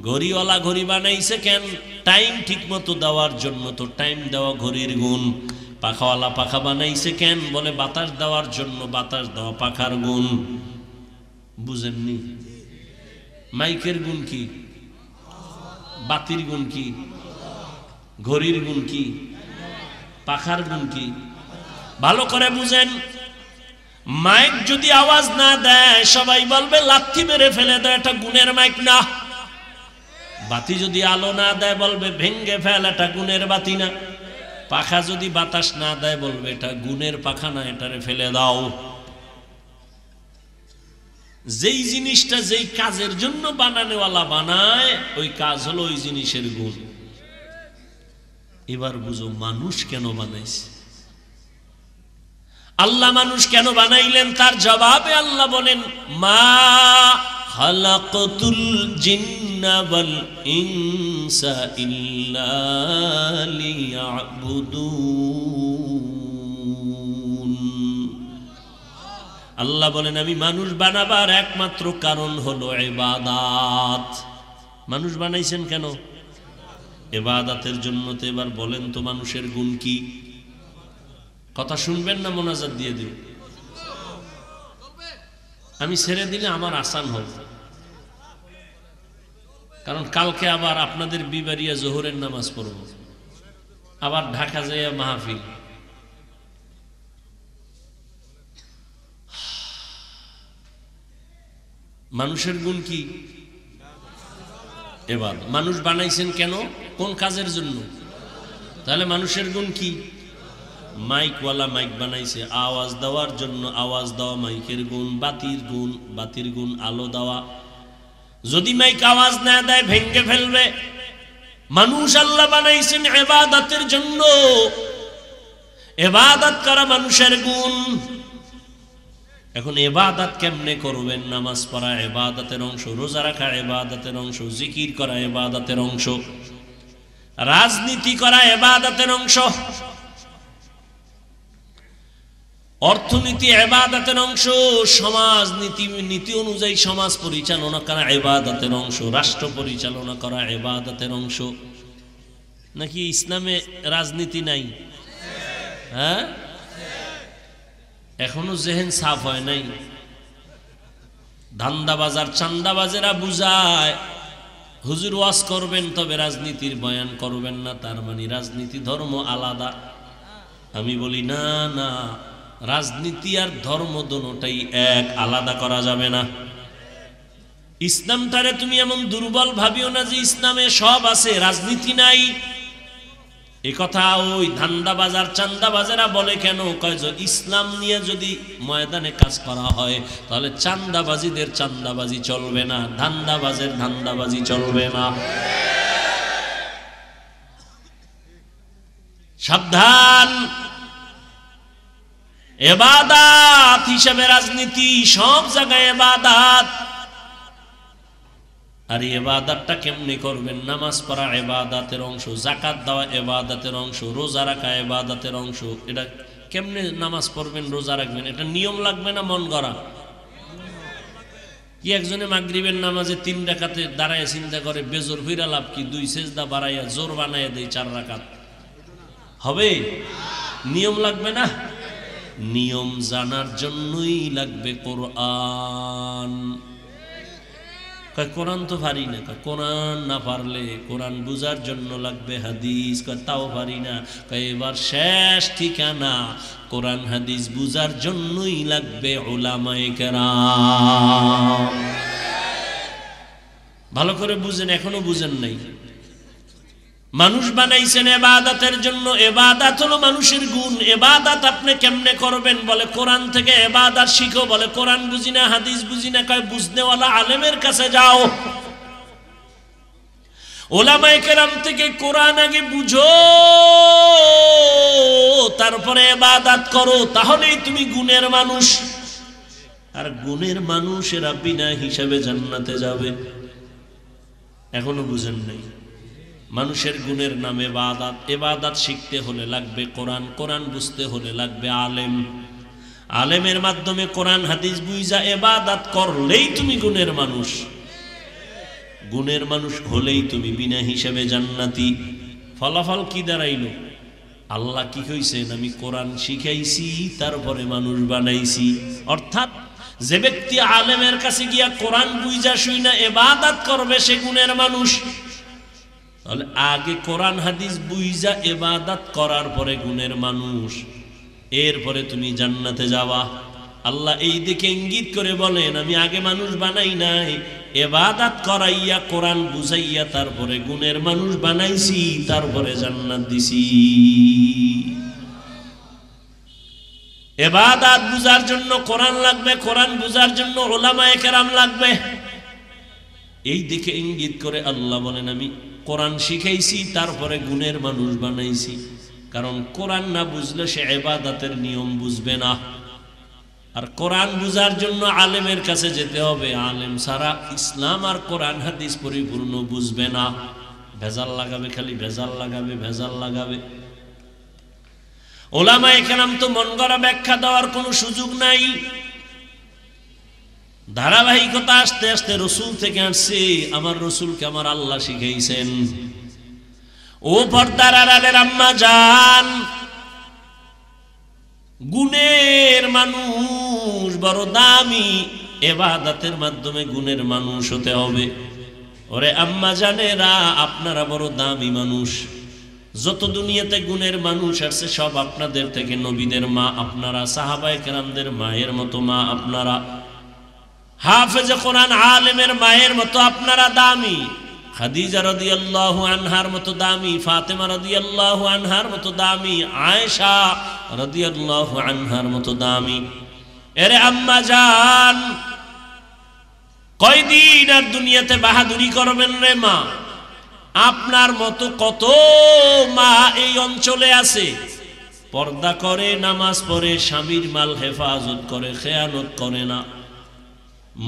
ঘড়িওয়ালা ঘড়ি বানাইছে কেন? টাইম ঠিক মতো দেওয়ার জন্য, তো টাইম দেওয়া ঘড়ির গুণ। পাখাওয়ালা পাখা বানাইছে কেন? বলে বাতাস দেওয়ার জন্য, বাতাস দেওয়া পাখার গুণ। বুঝেননি? মাইকের গুণ কি? বাতির গুণ কি? ঘড়ির গুণ কি? পাখার গুণ কি? ভালো করে বুঝেন। মাইক যদি আওয়াজ না দেয় সবাই বলবে লাথি মেরে ফেলে দেয়, এটা গুণের মাইক না। বাতি যদি আলো না দেয় বলবে ভেঙ্গে ফেল, এটা গুণের বাতি না। পাখা যদি বাতাস না দেয় বলবে এটা গুণের পাখা না, এটারে ফেলে দাও। যেই জিনিসটা যেই কাজের জন্য বানানোওয়ালা বানায়, ওই কাজ হলো ওই জিনিসের গুণ। এবার বুঝো মানুষ কেন বানাইছে? আল্লাহ মানুষ কেন বানাইলেন? তার জবাবে আল্লাহ বলেন, মা খালাকতুল জিন্না ওয়াল ইনসা ইল্লা লিয়াবুদুন। আল্লাহ বলেন আমি মানুষ বানাবার একমাত্র কারণ হলো ইবাদত। মানুষ বানাইছেন কেন? ইবাদতের জন্য। তো এবার বলেন তো মানুষের গুণ কি? কথা শুনবেন না মোনাজাত দিয়ে দিব? আমি ছেড়ে দিলে আমার আসান হবে, কারণ কালকে আবার আপনাদের বিবারিয়া জোহরের নামাজ পড়ব, আবার ঢাকা যাইয়া মাহফিল। মানুষের গুণ কি? এবার মানুষ বানাইছেন কেন? কোন কাজের জন্য? তাহলে মানুষের গুণ কি? মাইকওয়ালা মাইক বানাইছে আওয়াজ দেওয়ার জন্য, আওয়াজ দেওয়া মাইকের গুণ। বাতির গুণ, বাতির গুণ আলো দেওয়া। যদি মাইক আওয়াজ না দেয় ভেঙ্গে ফেলবে। মানুষ আল্লাহ বানাইছেন ইবাদতের জন্য, ইবাদত করা মানুষের গুণ। এখন ইবাদত কেমনে করবেন? নামাজ পড়া ইবাদতের অংশ, রোজা রাখা ইবাদতের অংশ, জিকির করা ইবাদতের অংশ, রাজনীতি করা ইবাদতের অংশ, অর্থনীতি ইবাদতের অংশ, সমাজ নীতি অনুযায়ী সমাজ পরিচালনা করা ইবাদতের অংশ, রাষ্ট্র পরিচালনা করা ইবাদতের অংশ। নাকি ইসলামে রাজনীতি নাই? হ্যাঁ, এখনো জেহেন সাফ হয় নাই। ধান্দাবাজার চান্দাবাজেরা বুঝায় হুজুর ওয়াজ করবেন তবে রাজনীতির বয়ান করবেন না, তার মানে রাজনীতি ধর্ম আলাদা। আমি বলি না না, রাজনীতি আর ধর্ম দুটোটাই এক, আলাদা করা যাবে না। ইসলামটারে তুমি এমন দুর্বল ভাবিও না যে ইসলামে সব আছে রাজনীতি নাই। এই কথা ওই ধান্দাবাজার চান্দাবাজেরা বলে কেন? কয় যে ইসলাম নিয়ে যদি ময়দানে কাজ করা হয় তাহলে চান্দাবাজিদের চান্দাবাজি চলবে না, ধান্দাবাজের ধান্দাবাজি চলবে না। সাবধান, ইবাদত হিসেবে রাজনীতি, সব জায়গায় ইবাদত। আর ইবাদতটা কেমনে করবেন? নামাজ পড়া ইবাদতের অংশ, যাকাত দেওয়া ইবাদতের অংশ, রোজা রাখা ইবাদতের অংশ। এটা কেমনে নামাজ পড়বেন, রোজা রাখবেন? এটা নিয়ম লাগবে না মন গড়া? কি একজনে মাগরিবের নামাজে 3 রাকাতে দাঁড়ায় চিন্তা করে বেজোর হইরা লাভ কি? 2 সেজদা বাড়াইয়া জোর বানাইয়া দেই 4 রাকাত হবে? নিয়ম লাগবে না? নিয়ম জানার জন্যই লাগবে কোরআন। কোরআন তো পারি না, কোরআন না পারলে কোরআন বুঝার জন্য লাগবে হাদিস। তাও পারি না, এবার শেষ ঠিকানা কোরআন হাদিস বুঝার জন্যই লাগবে উলামায়ে কেরাম। ভালো করে বুঝেন, এখনো বুঝেন নাই। মানুষ বানাইছেন ইবাদতের জন্য, ইবাদত হলো মানুষের গুণ। ইবাদত আপনি কেমনে করবেন? বলে কোরআন থেকে ইবাদত শিখো। বলে কোরআন বুঝি না, হাদিস বুঝি না। কয় বুঝনেওয়ালা আলেমের কাছে যাও, উলামায়ে কেরাম থেকে কোরআন আগে বুঝো, তারপরে ইবাদত করো, তাহলেই তুমি গুণের মানুষ। আর গুণের মানুষেরা বিনা হিসাবে জান্নাতে যাবে। এখনো বুঝেন নাই? মানুষের গুণের নামে ইবাদত। ইবাদত শিখতে হলে লাগবে কোরআন, কোরআন বুঝতে হলে লাগবে আলেম। আলেমের মাধ্যমে কোরআন হাদিস বুঝা ইবাদত করলেই তুমি গুণের মানুষ। গুণের মানুষ হলেই তুমি বিনা হিসাবে জান্নাতি। ফলাফল কি দাঁড়াইলো? আল্লাহ কি কইছেন? আমি কোরআন শিখাইছি, তারপরে মানুষ বানাইছি। অর্থাৎ যে ব্যক্তি আলেমের কাছে গিয়া কোরআন বুঝা শুইনা ইবাদত করবে সে গুণের মানুষ। তাহলে আগে কোরআন হাদিস বুঝা ইবাদত করার পরে গুণের মানুষ, এরপরে তুমি জান্নাতে যাওয়া। আল্লাহ এই দিকে ইঙ্গিত করে বলেন, আমি আগে মানুষ বানাই নাই, ইবাদত করাইয়া কোরআন বুঝাইয়া তারপরে গুণের মানুষ বানাইছি, তারপরে জান্নাত দিছি। ইবাদত বুঝার জন্য কোরআন লাগবে, কোরআন বুঝার জন্য উলামায়ে কেরাম লাগবে। এই দিকে ইঙ্গিত করে আল্লাহ বলেন, আমি কোরআন শিখাইছি, তারপরে গুণের মানুষ বানাইছি। কারণ কোরআন না বুঝলে সে ইবাদতের নিয়ম বুঝবে না। আর কোরআন বুঝার জন্য আলেমের কাছে যেতে হবে। আলেম ছাড়া ইসলাম আর কোরআন হাদিস পরিপূর্ণ বুঝবে না। ভেজাল লাগাবে, খালি ভেজাল লাগাবে, ভেজাল লাগাবে। উলামায়ে কেরাম তো মন গড়া ব্যাখ্যা দেওয়ার কোনো সুযোগ নাই। ধারাবাহিকতা আস্তে আস্তে রসুল থেকে আসছে। আমার রসুলকে আমার আল্লাহ শিখাইছেন। ও পর্দার আড়ালের আম্মা জান, গুণের মানুষ বড় দামি। ইবাদতের মাধ্যমে গুণের মানুষ হতে হবে। ওরে আম্মা জানেরা, আপনারা বড় দামি মানুষ। যত দুনিয়াতে গুণের মানুষ আসছে সব আপনাদের থেকে। নবীদের মা আপনারা, সাহাবায়ে কেরামদের মায়ের মতো মা আপনারা, হাফেজে কোরআন আলেমের মায়ের মতো আপনারা দামি। খাদিজা রাদিয়াল্লাহু আনহার মতো দামি, ফাতেমা রাদিয়াল্লাহু আনহার মতো দামি, আয়েশা রাদিয়াল্লাহু আনহার মতো দামি। এরে আম্মা জান, কয়দিন আর দুনিয়াতে বাহাদুরি করবেন রে মা? আপনার মতো কত মা এই অঞ্চলে আছে, পর্দা করে, নামাজ পড়ে, স্বামীর মাল হেফাজত করে, খেয়ানত করে না,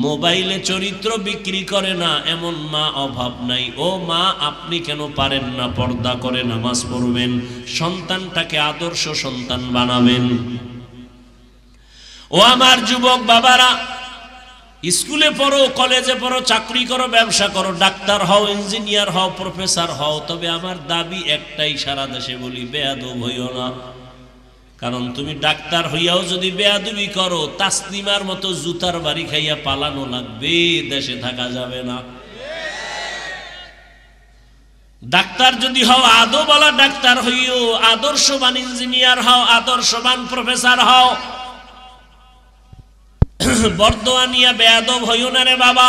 মোবাইলে চরিত্র বিক্রি করে না, এমন মা অভাব নাই। ও মা, আপনি কেন পারেন না পর্দা করে নামাজ পড়বেন, সন্তানটাকে আদর্শ সন্তান বানাবেন? ও আমার যুবক বাবারা, স্কুলে পড়ো, কলেজে পড়ো, চাকরি করো, ব্যবসা করো, ডাক্তার হও, ইঞ্জিনিয়ার হও, প্রফেসর হও, তবে আমার দাবি একটাই, সারা দেশে বলি, বেয়াদব হইও না। কারণ তুমি ডাক্তার হইয়াও যদি বেয়াদবি করো, তাসলিমার মতো জুতার বাড়ি খাইয়া পালানো লাগবে, দেশে থাকা যাবে না। ডাক্তার যদি হও, আদবওয়ালা ডাক্তার হইও, আদর্শবান ইঞ্জিনিয়ার হও, আদর্শবান প্রফেসর হও। বর্দোয়া নিয়া বেয়াদব হইও না রে বাবা।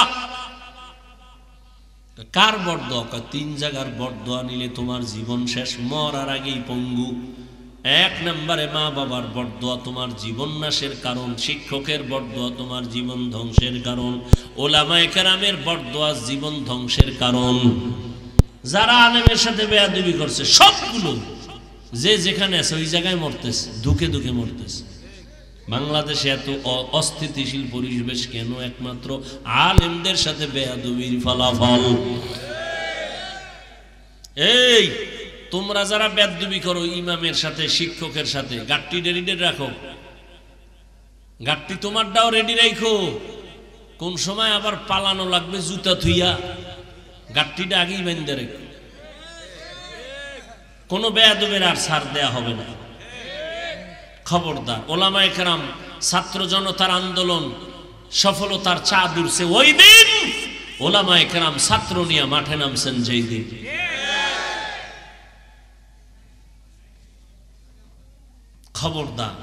কার বরদোয়া? 3 জায়গার বরদোয়া নিলে তোমার জীবন শেষ, মরার আগেই পঙ্গু। 1 নম্বরে মা বাবার বরদোয়া তোমার জীবন নাশের কারণ, শিক্ষকের বরদোয়া তোমার জীবন ধ্বংসের কারণ, ওলামায়ে কেরামের বরদোয়া জীবন ধ্বংসের কারণ। যারা আলেমের সাথে বেয়াদবি করছে সবগুলো যে যেখানে আছে ওই জায়গায় মরতেছে, দুঃখে দুঃখে মরতেছে। বাংলাদেশে এত অস্থিতিশীল পরিবেশ কেন? একমাত্র আলেমদের সাথে বেয়াদবির ফলাফল। এই তোমরা যারা বেয়াদবি করো ইমামের সাথে, শিক্ষকের সাথে, গাট্টি রেডি রাখো, গাট্টি তোমারটাও রেডি রাখো। কোন সময় আবার পালানো লাগবে জুতা থুইয়া, গাট্টিটা আগেই বেঁধে রেখো। কোনো বেয়াদবের আর ছাড় দেয়া হবে না, খবরদার। ওলামায়ে কেরাম ছাত্র জনতার আন্দোলন সফলতার চাঁদ উঠছে ওই দিন, ওলামায়ে কেরাম ছাত্র নিয়ে মাঠে নামছেন যেই দিন। খবরদার,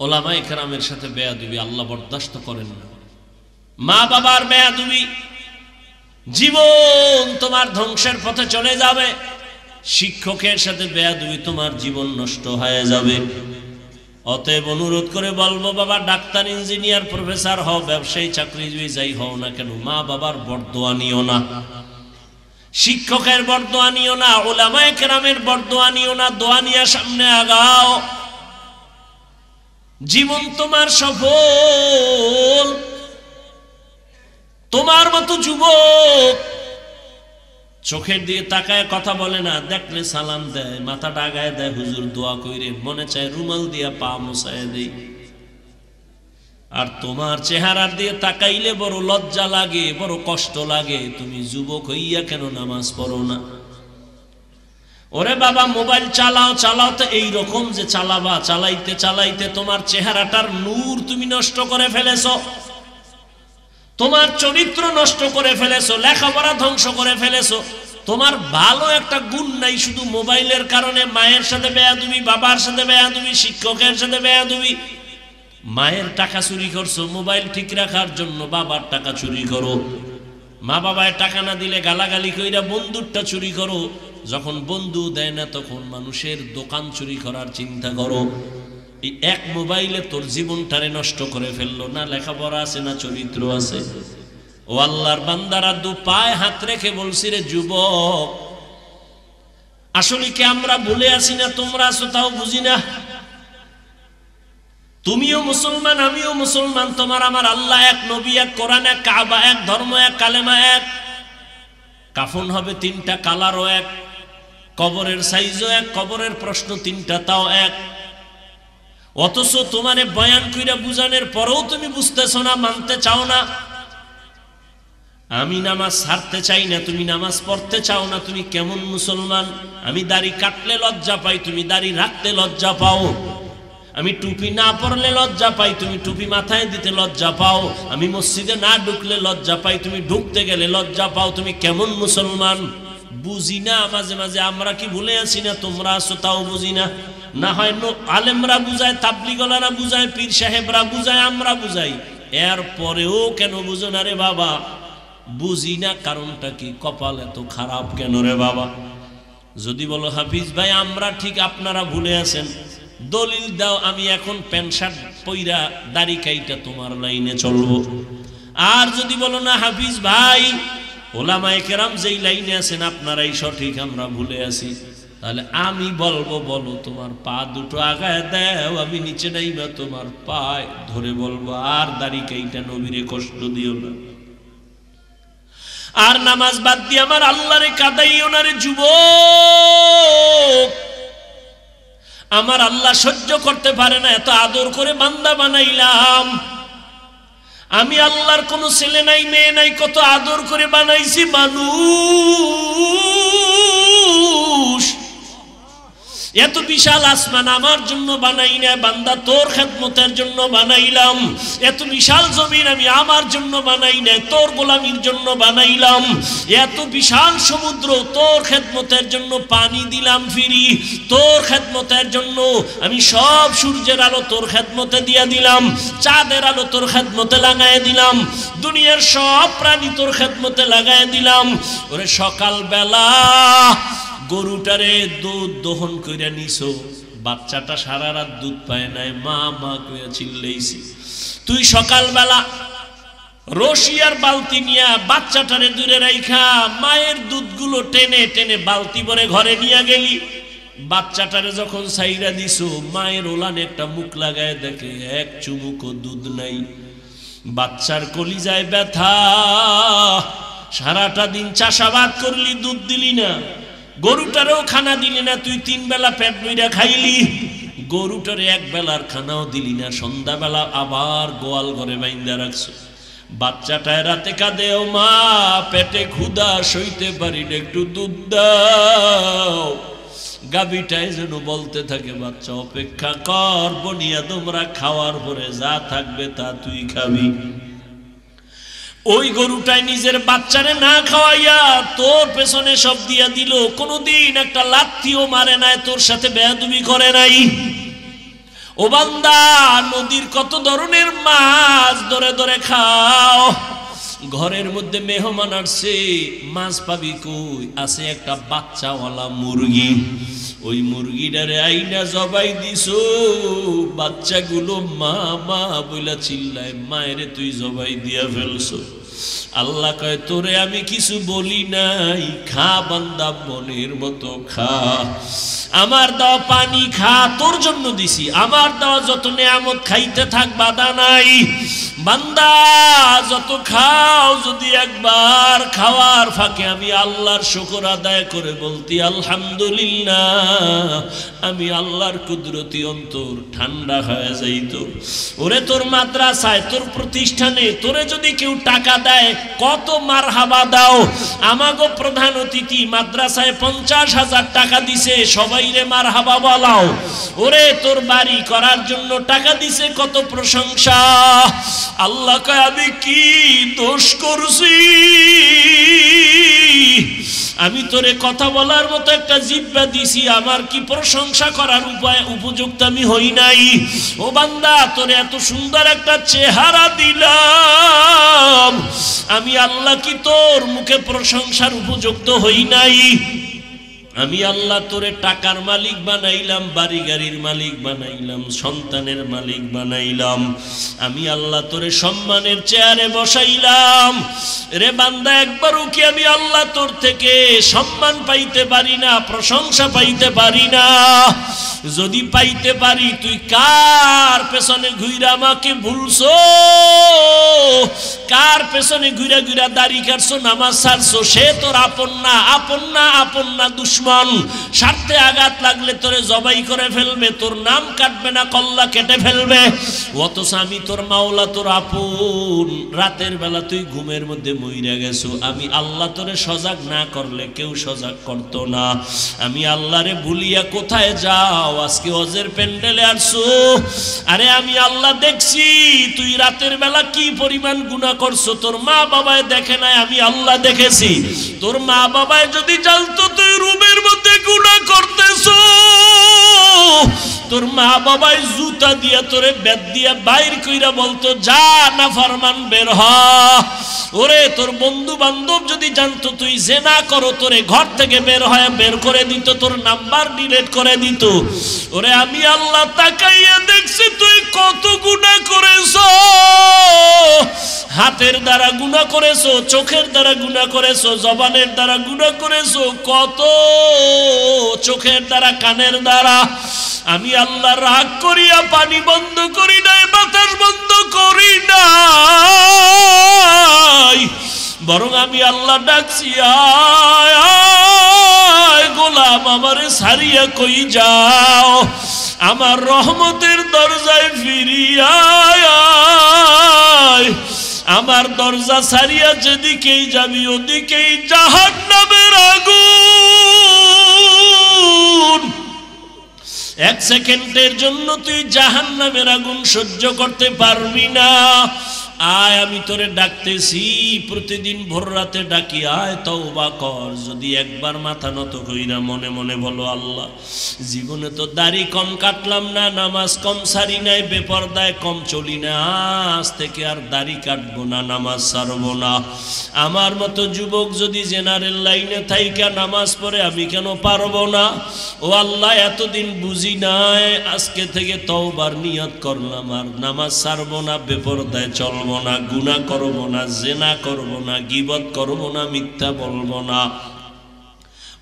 ওলামায়ে কেরামের সাথে বেয়াদবি আল্লাহ বরদাস্ত করেন না। মা বাবার বেয়াদবি, জীবন তোমার ধ্বংসের পথে চলে যাবে। শিক্ষকের সাথে বেয়াদবি, তোমার জীবন নষ্ট হয়ে যাবে। অতএব অনুরোধ করে বলবো, বাবা ডাক্তার, ইঞ্জিনিয়ার, প্রফেসর হও, ব্যবসায়ী, চাকরিজীবী যাই হও না কেন, মা বাবার বরদোয়া নিও না, শিক্ষকের বরদোয়া নিও না, উলামায়ে কেরামের বরদোয়া নিও না। দোয়া নিয়ে সামনে আগাও, জীবন তোমার সফল। তোমার মতো যুবক চোখের দিয়ে তাকায় কথা বলে না, দেখলে সালাম দেয়, মাথাটা আগায় দেয়, হুজুর দোয়া কইরে, মনে চায় রুমাল দিয়া পা মুছায় দেই। আর তোমার চেহারার দিয়ে তাকাইলে বড় লজ্জা লাগে, বড় কষ্ট লাগে। তুমি যুবক হইয়া কেন নামাজ পড়ো না? ওরে বাবা, মোবাইল চালাও চালাও তো এইরকম যে চালাবা, চালাইতে চালাইতে তোমার চেহারাটার নূর তুমি নষ্ট করে ফেলেছো, তোমার চরিত্র নষ্ট করে ফেলেছো, লেখাপড়া ধ্বংস করে ফেলেছো। তোমার ভালো একটা গুণ নাই, শুধু মোবাইলের কারণে মায়ের সাথে বেয়াদবি, বাবার সাথে বেয়াদবি, শিক্ষকের সাথে বেয়াদবি। মায়ের টাকা চুরি করছো মোবাইল ঠিক রাখার জন্য, বাবার টাকা চুরি করো। মা বাবায় টাকা না দিলে গালাগালি কইরা বন্ধুরটা চুরি করো। যখন বন্ধু দেয় না তখন মানুষের দোকান চুরি করার চিন্তা করো। এই এক মোবাইলে তোর জীবনটারে নষ্ট করে ফেললো। না লেখাপড়া আছে, না চরিত্র আছে। ও আল্লাহর বান্দারা, দু পায়ে হাত রেখে বলছি রে যুবক, আসলে কি আমরা ভুলে আছি না তোমরা আছো তাও বুঝি না? তুমিও মুসলমান, আমিও মুসলমান, তোমার আমার আল্লাহ এক, নবী এক, কোরআন এক, কাবা এক, ধর্ম এক, কালেমা এক। কাফন হবে 3টা, কালারও এক, কবরের সাইজও এক, কবরের প্রশ্ন 3টা তাও এক। অথচ তোমারে বয়ান কইরা বুঝানোর পরেও তুমি বুঝতেছো না, মানতে চাও না। আমি নামাজ ছাড়তে চাই না, তুমি নামাজ পড়তে চাও না। তুমি কেমন মুসলমান? আমি দাড়ি কাটলে লজ্জা পাই, তুমি দাড়ি রাখতে লজ্জা পাও। আমি টুপি না পরলে লজ্জা পাই, তুমি টুপি মাথায় দিতে লজ্জা পাও। আমি মসজিদে না ঢুকলে লজ্জা পাই, তুমি ঢুকতে গেলে লজ্জা পাও। তুমি কেমন মুসলমান? বুঝি না। মাঝে মাঝে আমরা কি ভুলে আছি না তোমরা আছো তাও বুঝি না। না হয় আলেমরা বুঝায়, তাবলিগওয়ালারা বুঝায়, পীর সাহেবরা বুঝায়, আমরা বুঝাই, এর পরেও কেন বুঝো না রে বাবা? বুঝি না। কারণটা কি? কপাল এত খারাপ কেন রে বাবা? যদি বলো হাফিজ ভাই আমরা ঠিক, আপনারা ভুলে আছেন, দলিল দাও, আমি এখন প্যান্ট শার্ট পইরা দাড়ি কাইটা তোমার লাইনে চলবো। আর যদি বলো না হাফিজ ভাই ওলামায়ে কেরাম যেই লাইনে আছেন আপনারাই সঠিক, আমরা ভুলে আছি, তাহলে আমি বলবো, বলো তোমার পা দুটো আগায় দাও, আমি নিচে নাইবা তোমার পায় ধরে বলবো, আর দাড়ি কাইটা নবীরে কষ্ট দিও না, আর নামাজ বাদ দিয়ে আমার আল্লাহরে কাঁদাইও না রে যুবক। আমার আল্লাহ সহ্য করতে পারে না, এত আদর করে বান্দা বানাইলাম। আমি আল্লাহর কোন ছেলে নাই, মেয়ে নাই, কত আদর করে বানাইছি মানুষ। এত বিশাল আসমান আমার জন্য বানাই না বান্দা, তোর খেদমতের জন্য বানাইলাম। এত বিশাল জমিন আমি আমার জন্য বানাই না, তোর গোলামির জন্য বানাইলাম। এত বিশাল সমুদ্র তোর খেদমতের জন্য পানি দিলাম ফিরি, তোর খেদমতের জন্য আমি সব সূর্যের আলো তোর খেদমতে দিয়া দিলাম, চাঁদের আলো তোর খেদমতে লাগায় দিলাম, দুনিয়ার সব প্রাণী তোর খেদমতে লাগায় দিলাম। ওরে সকালবেলা গরুটারে দুধ দহন কইরা নিছো, বাচ্চাটা সারা রাত দুধ পায় নাই, মা মা কইয়া চিল্লাইছি। তুই সকালবেলা রশিয়ার বালতি নিয়া বাচ্চাটারে দূরে রাইখা মায়ের দুধগুলো টেনে টেনে বালতি ভরে ঘরে নিয়ে গেলি। বাচ্চাটারে যখন সাইরা দিছো, মায়ের ওলানে একটা মুখ লাগায় দেখে এক চুমুকও দুধ নাই। বাচ্চার কলিজায় ব্যথা, সারাটা দিন চাষাবাদ করলি, দুধ দিলি না, গরুটারেও খানা দিলি না, তুই 3 বেলা পেট ভইরা খাইলি, গরুটারে 1 বেলার খানাও দিলি না, সন্ধ্যাবেলা আবার গোয়াল ঘরে বাইন্দা রাখছো। বাচ্চাটায় রাতে কাঁদে, ও মা পেটে ক্ষুধা সইতে পারি না, একটু দুধ দাও। গাভীটায় যেন বলতে থাকে, বাচ্চা অপেক্ষা কর, বনিয়া তোমরা খাওয়ার পরে যা থাকবে তা তুই খাবি। ওই গরুটাই নিজের বাচ্চারে না খাওয়াইয়া তোর পেছনে সব দিয়া দিল, কোনদিন একটা লাথিও মারে নাই, তোর সাথে বেয়াদবি করে নাই। ও বান্দা, নদীর কত ধরনের মাছ ধরে ধরে খাও, ঘরের মধ্যে মেহমান আসছে, মাছ পাবি কই? আছে একটা বাচ্চাওয়ালা মুরগি, ওই মুরগিটারে আইনা জবাই দিছো, বাচ্চাগুলো মা মা বইলা চিল্লায়, মায়েরে তুই জবাই দিয়া ফেলছো। আল্লাহ কয়, তোরে আমি কিছু বলি নাই, খা বান্দা মনের মতো খা, আমার দেওয়া পানি খা, তোর জন্য দিছি, আমার দেওয়া যত নেয়ামত খাইতে থাক, বাধা নাই। বান্দা যত খাও, যদি একবার খাওয়ার ফাঁকে আমি আল্লাহর শুকর আদায় করে বলতি আলহামদুলিল্লাহ, আমি আল্লাহর কুদরতি অন্তর ঠান্ডা হয়ে যাইত। ওরে তোর মাদ্রাসায়, তোর প্রতিষ্ঠানে তোরে যদি কেউ টাকা দেয়, কত মারহাবা দাও। আমাগো প্রধান অতিথি মাদ্রাসায় 50,000 টাকা দিছে, সবাইরে মারহাবা বলাও। ওরে তোর বাড়ি করার জন্য টাকা দিছে, কত প্রশংসা। আল্লাহ কয়, আমি কি দোষ করছি? আমি তোরে কথা বলার মতো একটা জিহ্বা দিছি, আমার কি প্রশংসা করার উপযুক্ত আমি হই নাই? ও বান্দা, তোরে এত সুন্দর একটা চেহারা দিলাম, আমি আল্লাহ কি তোর মুখে প্রশংসার উপযুক্ত হই নাই? আমি আল্লাহ তোরে টাকার মালিক বানাইলাম, বাড়ি গাড়ির মালিক বানাইলাম, সন্তানের মালিক বানাইলাম, আমি আল্লাহ তোরে সম্মানের চেয়ারে বসাইলাম। রে বান্দা, একবারও কি আমি আল্লাহ তোর থেকে সম্মান পাইতে পারি না, প্রশংসা পাইতে পারি না? যদি পাইতে পারি, তুই কার পেছনে ঘুইরা আমাকে ভুলছো? কার পেছনে ঘুরা ঘুরা দাড়ি কাটছো, নামাজ ছাড়ছো? সে তোর আপন না, আপন না, আপন না, দুশ্মন। স্বার্থে আঘাত লাগলে তোরে জবাই করে ফেলবে, তোর নাম কাটবে না, কল্লা কেটে ফেলবে। অথচ আমি তোর মাওলা, তোর আপন। রাতের বেলা তুই ঘুমের মধ্যে মইরা গেছো, আমি আল্লাহ তোরে সজাগ না করলে কেউ সজাগ করতো না। আমি আল্লাহরে ভুলিয়া কোথায় যাও? আজকে হজের প্যান্ডেলে আসছো। আরে আমি আল্লাহ দেখছি তুই রাতের বেলা কি পরিমাণ গুনাহ করছো, তোর মা বাবায় দেখে নাই, আমি আল্লাহ দেখেছি। তোর মা বাবায় যদি জানতো তুই রুমের মধ্যে গুনাহ করতেছো, তোর মা বাবায় জুতা দিয়া তোরে বেদ দিয়া বাইর কইরা বলতো, যা না ফরমান বের হ। ওরে তোর বন্ধু বান্ধব যদি জানতো তুই জেনা করো, তোরে ঘর থেকে বের করে দিত, তোর নাম্বার ডিলিট করে দিত। ওরে আমি আল্লাহ তাকাইয়া দেখছি তুই কত গুনাহ করেছো। হাতের দ্বারা গুনাহ করেছো, চোখের দ্বারা গুনাহ করেছো, জবানের দ্বারা গুনাহ করেছো, কত চোখের দ্বারা, কানের দ্বারা। আমি আল্লাহ রাগ করিয়া পানি বন্ধ করি নাই, বাতাস বন্ধ করি নাই, বরং আমি আল্লাহ ডাকছি, আয় আয় গোলাম, আমারে ছাড়িয়া কই যাও, আমার রহমতের দরজায় ফিরিয়া আয়। আমার দরজা ছাড়িয়া যেদিকেই যাবি ওদিকেই জাহান্নামের আগুন। সেকেন্ডের জন্য তুই জাহান্নামের আগুন সহ্য করতে পারবি না। আয় আমি তোরে ডাকতেছি, প্রতিদিন ভোর রাতে ডাকি, আয় তওবা কর। যদি একবার মাথা নত কইরা মনে মনে বলো, আল্লাহ জীবনে তো দাড়ি কম কাটলাম না, নামাজ কম সারি নাই, বেপরদায় কম চলি না, আজ থেকে আর দাড়ি কাটবো না, নামাজ ছাড়বো না। আমার মতো যুবক যদি জেনারেল লাইনে থাইকা নামাজ পড়ে আমি কেন পারবো না? ও আল্লাহ এতদিন বুঝি নাই, আজকে থেকে তওবার নিয়ত করলাম, আর নামাজ ছাড়বো না, বেপরদায় চলবো না, গুনাহ করব না, জিনা করব না, গীবত করব না, মিথ্যা বলবো না।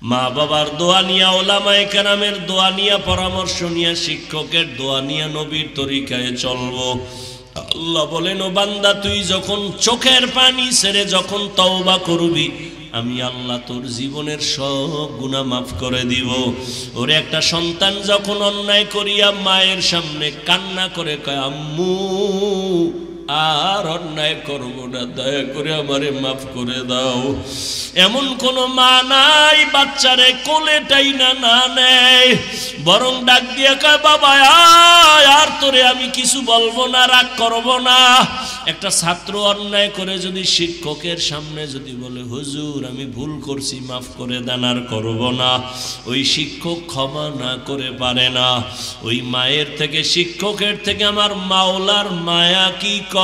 মা বাবার দোয়া নিয়া, ওলামায়ে কেরামের দোয়া নিয়া, পরামর্শ নিয়া, শিক্ষকের দোয়া নিয়া নবীর তরিকায় চলবো। আল্লাহ বলেন, ও বান্দা তুই যখন চোখের পানি ছেড়ে যখন তওবা করবি, আমি আল্লাহ তোর জীবনের সব গুনাহ মাফ করে দিব। ওরে একটা সন্তান যখন অন্যায় করিয়া মায়ের সামনে কান্না করে কয়, আম্মু আর অন্যায় করবো না, দয়া করে আমারে মাফ করে দাও, এমন কোন মা নাই বাচ্চারে কোলে টাইনা না নেয়, বরং ডাক দিয়ে কয়, বাবা আর তোরে আমি কিছু বলবো না, রাগ করবো না। একটা ছাত্র অন্যায় করে যদি শিক্ষকের সামনে যদি বলে, হুজুর আমি ভুল করছি, মাফ করে দেন, আর করবো না, ওই শিক্ষক ক্ষমা না করে পারে না। ওই মায়ের থেকে, শিক্ষকের থেকে আমার মাওলার মায়া কি কম?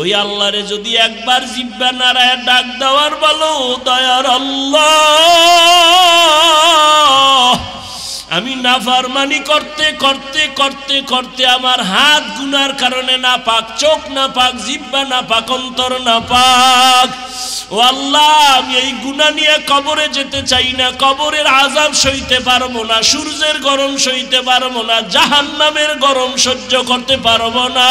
ওই আল্লাহরে যদি একবার জিব্বা নাড়ায় ডাক দেওয়ার বলো, দয়ার আল্লাহ আমি নাফরমানি করতে করতে করতে করতে আমার হাত গুনার কারণে না পাক, চোখ না পাক, জিব্বা না পাক, অন্তর না পাক। ও আল্লাহ আমি এই গুনাহ নিয়ে কবরে যেতে চাই না, কবরের আযাব সইতে পারবো না, সূর্যের গরম সইতে পারবো না, জাহান্নামের গরম সহ্য করতে পারবো না।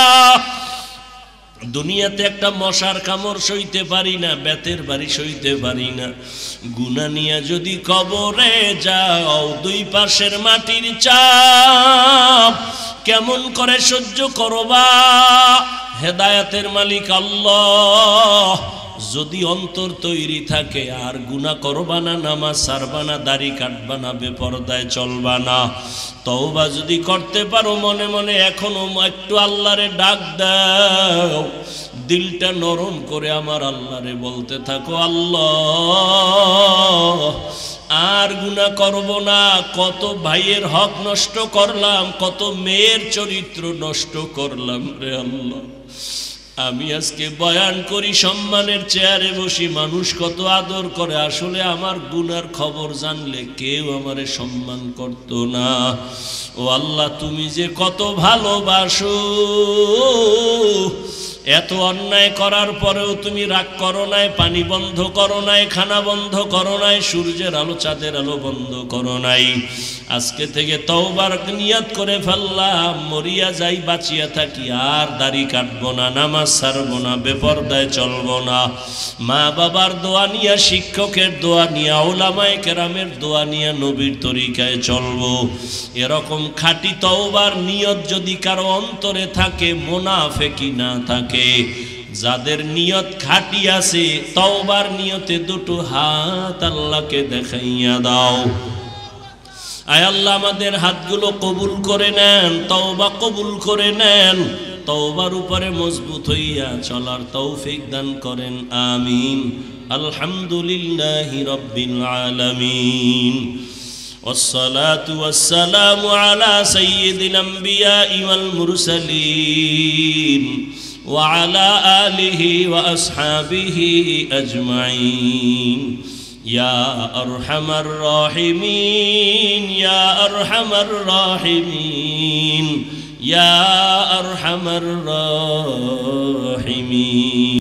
দুনিয়াতে একটা মশার কামড় সইতে পারি না, বেতের বাড়ি সইতে পারি না। গুনাহ নিয়ে যদি কবরে যাও, দুই পাশের মাটির চাপ কেমন করে সহ্য করবা? হেদায়েতের মালিক আল্লাহ, যদি অন্তর তৈরি থাকে আর গুনাহ করবা না, নামাজ ছাড়বা না, দাড়ি কাটবা না, বেপরদায় চলবা না, তওবা যদি করতে পারো মনে মনে এখনো একটু আল্লাহরে ডাক দাও, দিলটা নরম করে আমার আল্লাহরে বলতে থাকো, আল্লাহ আর গুনাহ করব না। কত ভাইয়ের হক নষ্ট করলাম, কত মেয়ের চরিত্র নষ্ট করলাম রে আল্লাহ। আমি আজকে বয়ান করি, সম্মানের চেয়ারে বসি, মানুষ কত আদর করে, আসলে আমার গুনার খবর জানলে কেউ আমারে সম্মান করত না। ও আল্লাহ তুমি যে কত ভালোবাসো, এত অন্যায় করার পরেও তুমি রাগ করো নাই, পানি বন্ধ করো নাই, খানা বন্ধ করো নাই, সূর্যের আলো চাঁদের আলো বন্ধ করো নাই। আজকে থেকে তওবার নিয়ত করে ফেললাম, মরিয়া যাই বাঁচিয়া থাকি আর দাড়ি কাটবো না, নামাজ ছাড়বো না, বেপরদায় চলবো না। মা বাবার দোয়া নিয়া, শিক্ষকের দোয়া নিয়া, ওলামায়ে কেরামের দোয়া নিয়া নবীর তরিকায় চলবো। এরকম খাঁটি তওবার নিয়ত যদি কারো অন্তরে থাকে, মুনাফিকি না থাকে, যাদের নিয়ত খাঁটি আছে, তওবার নিয়তে দুটো হাত আল্লাহকে দেখাইয়া দাও। আয় আল্লাহ আমাদের হাতগুলো কবুল করে নেন, তওবা কবুল করে নেন, তওবার উপরে মজবুত হইয়া চলার তৌফিক দান করেন, আমিন। আলহামদুলিল্লাহি রাব্বিল আলামিন, والصلاة والسلام على سيد الأنبياء والمرسلين وعلى آله وأصحابه أجمعين يا أرحم الراحمين يا أرحم الراحمين يا أرحم الراحمين.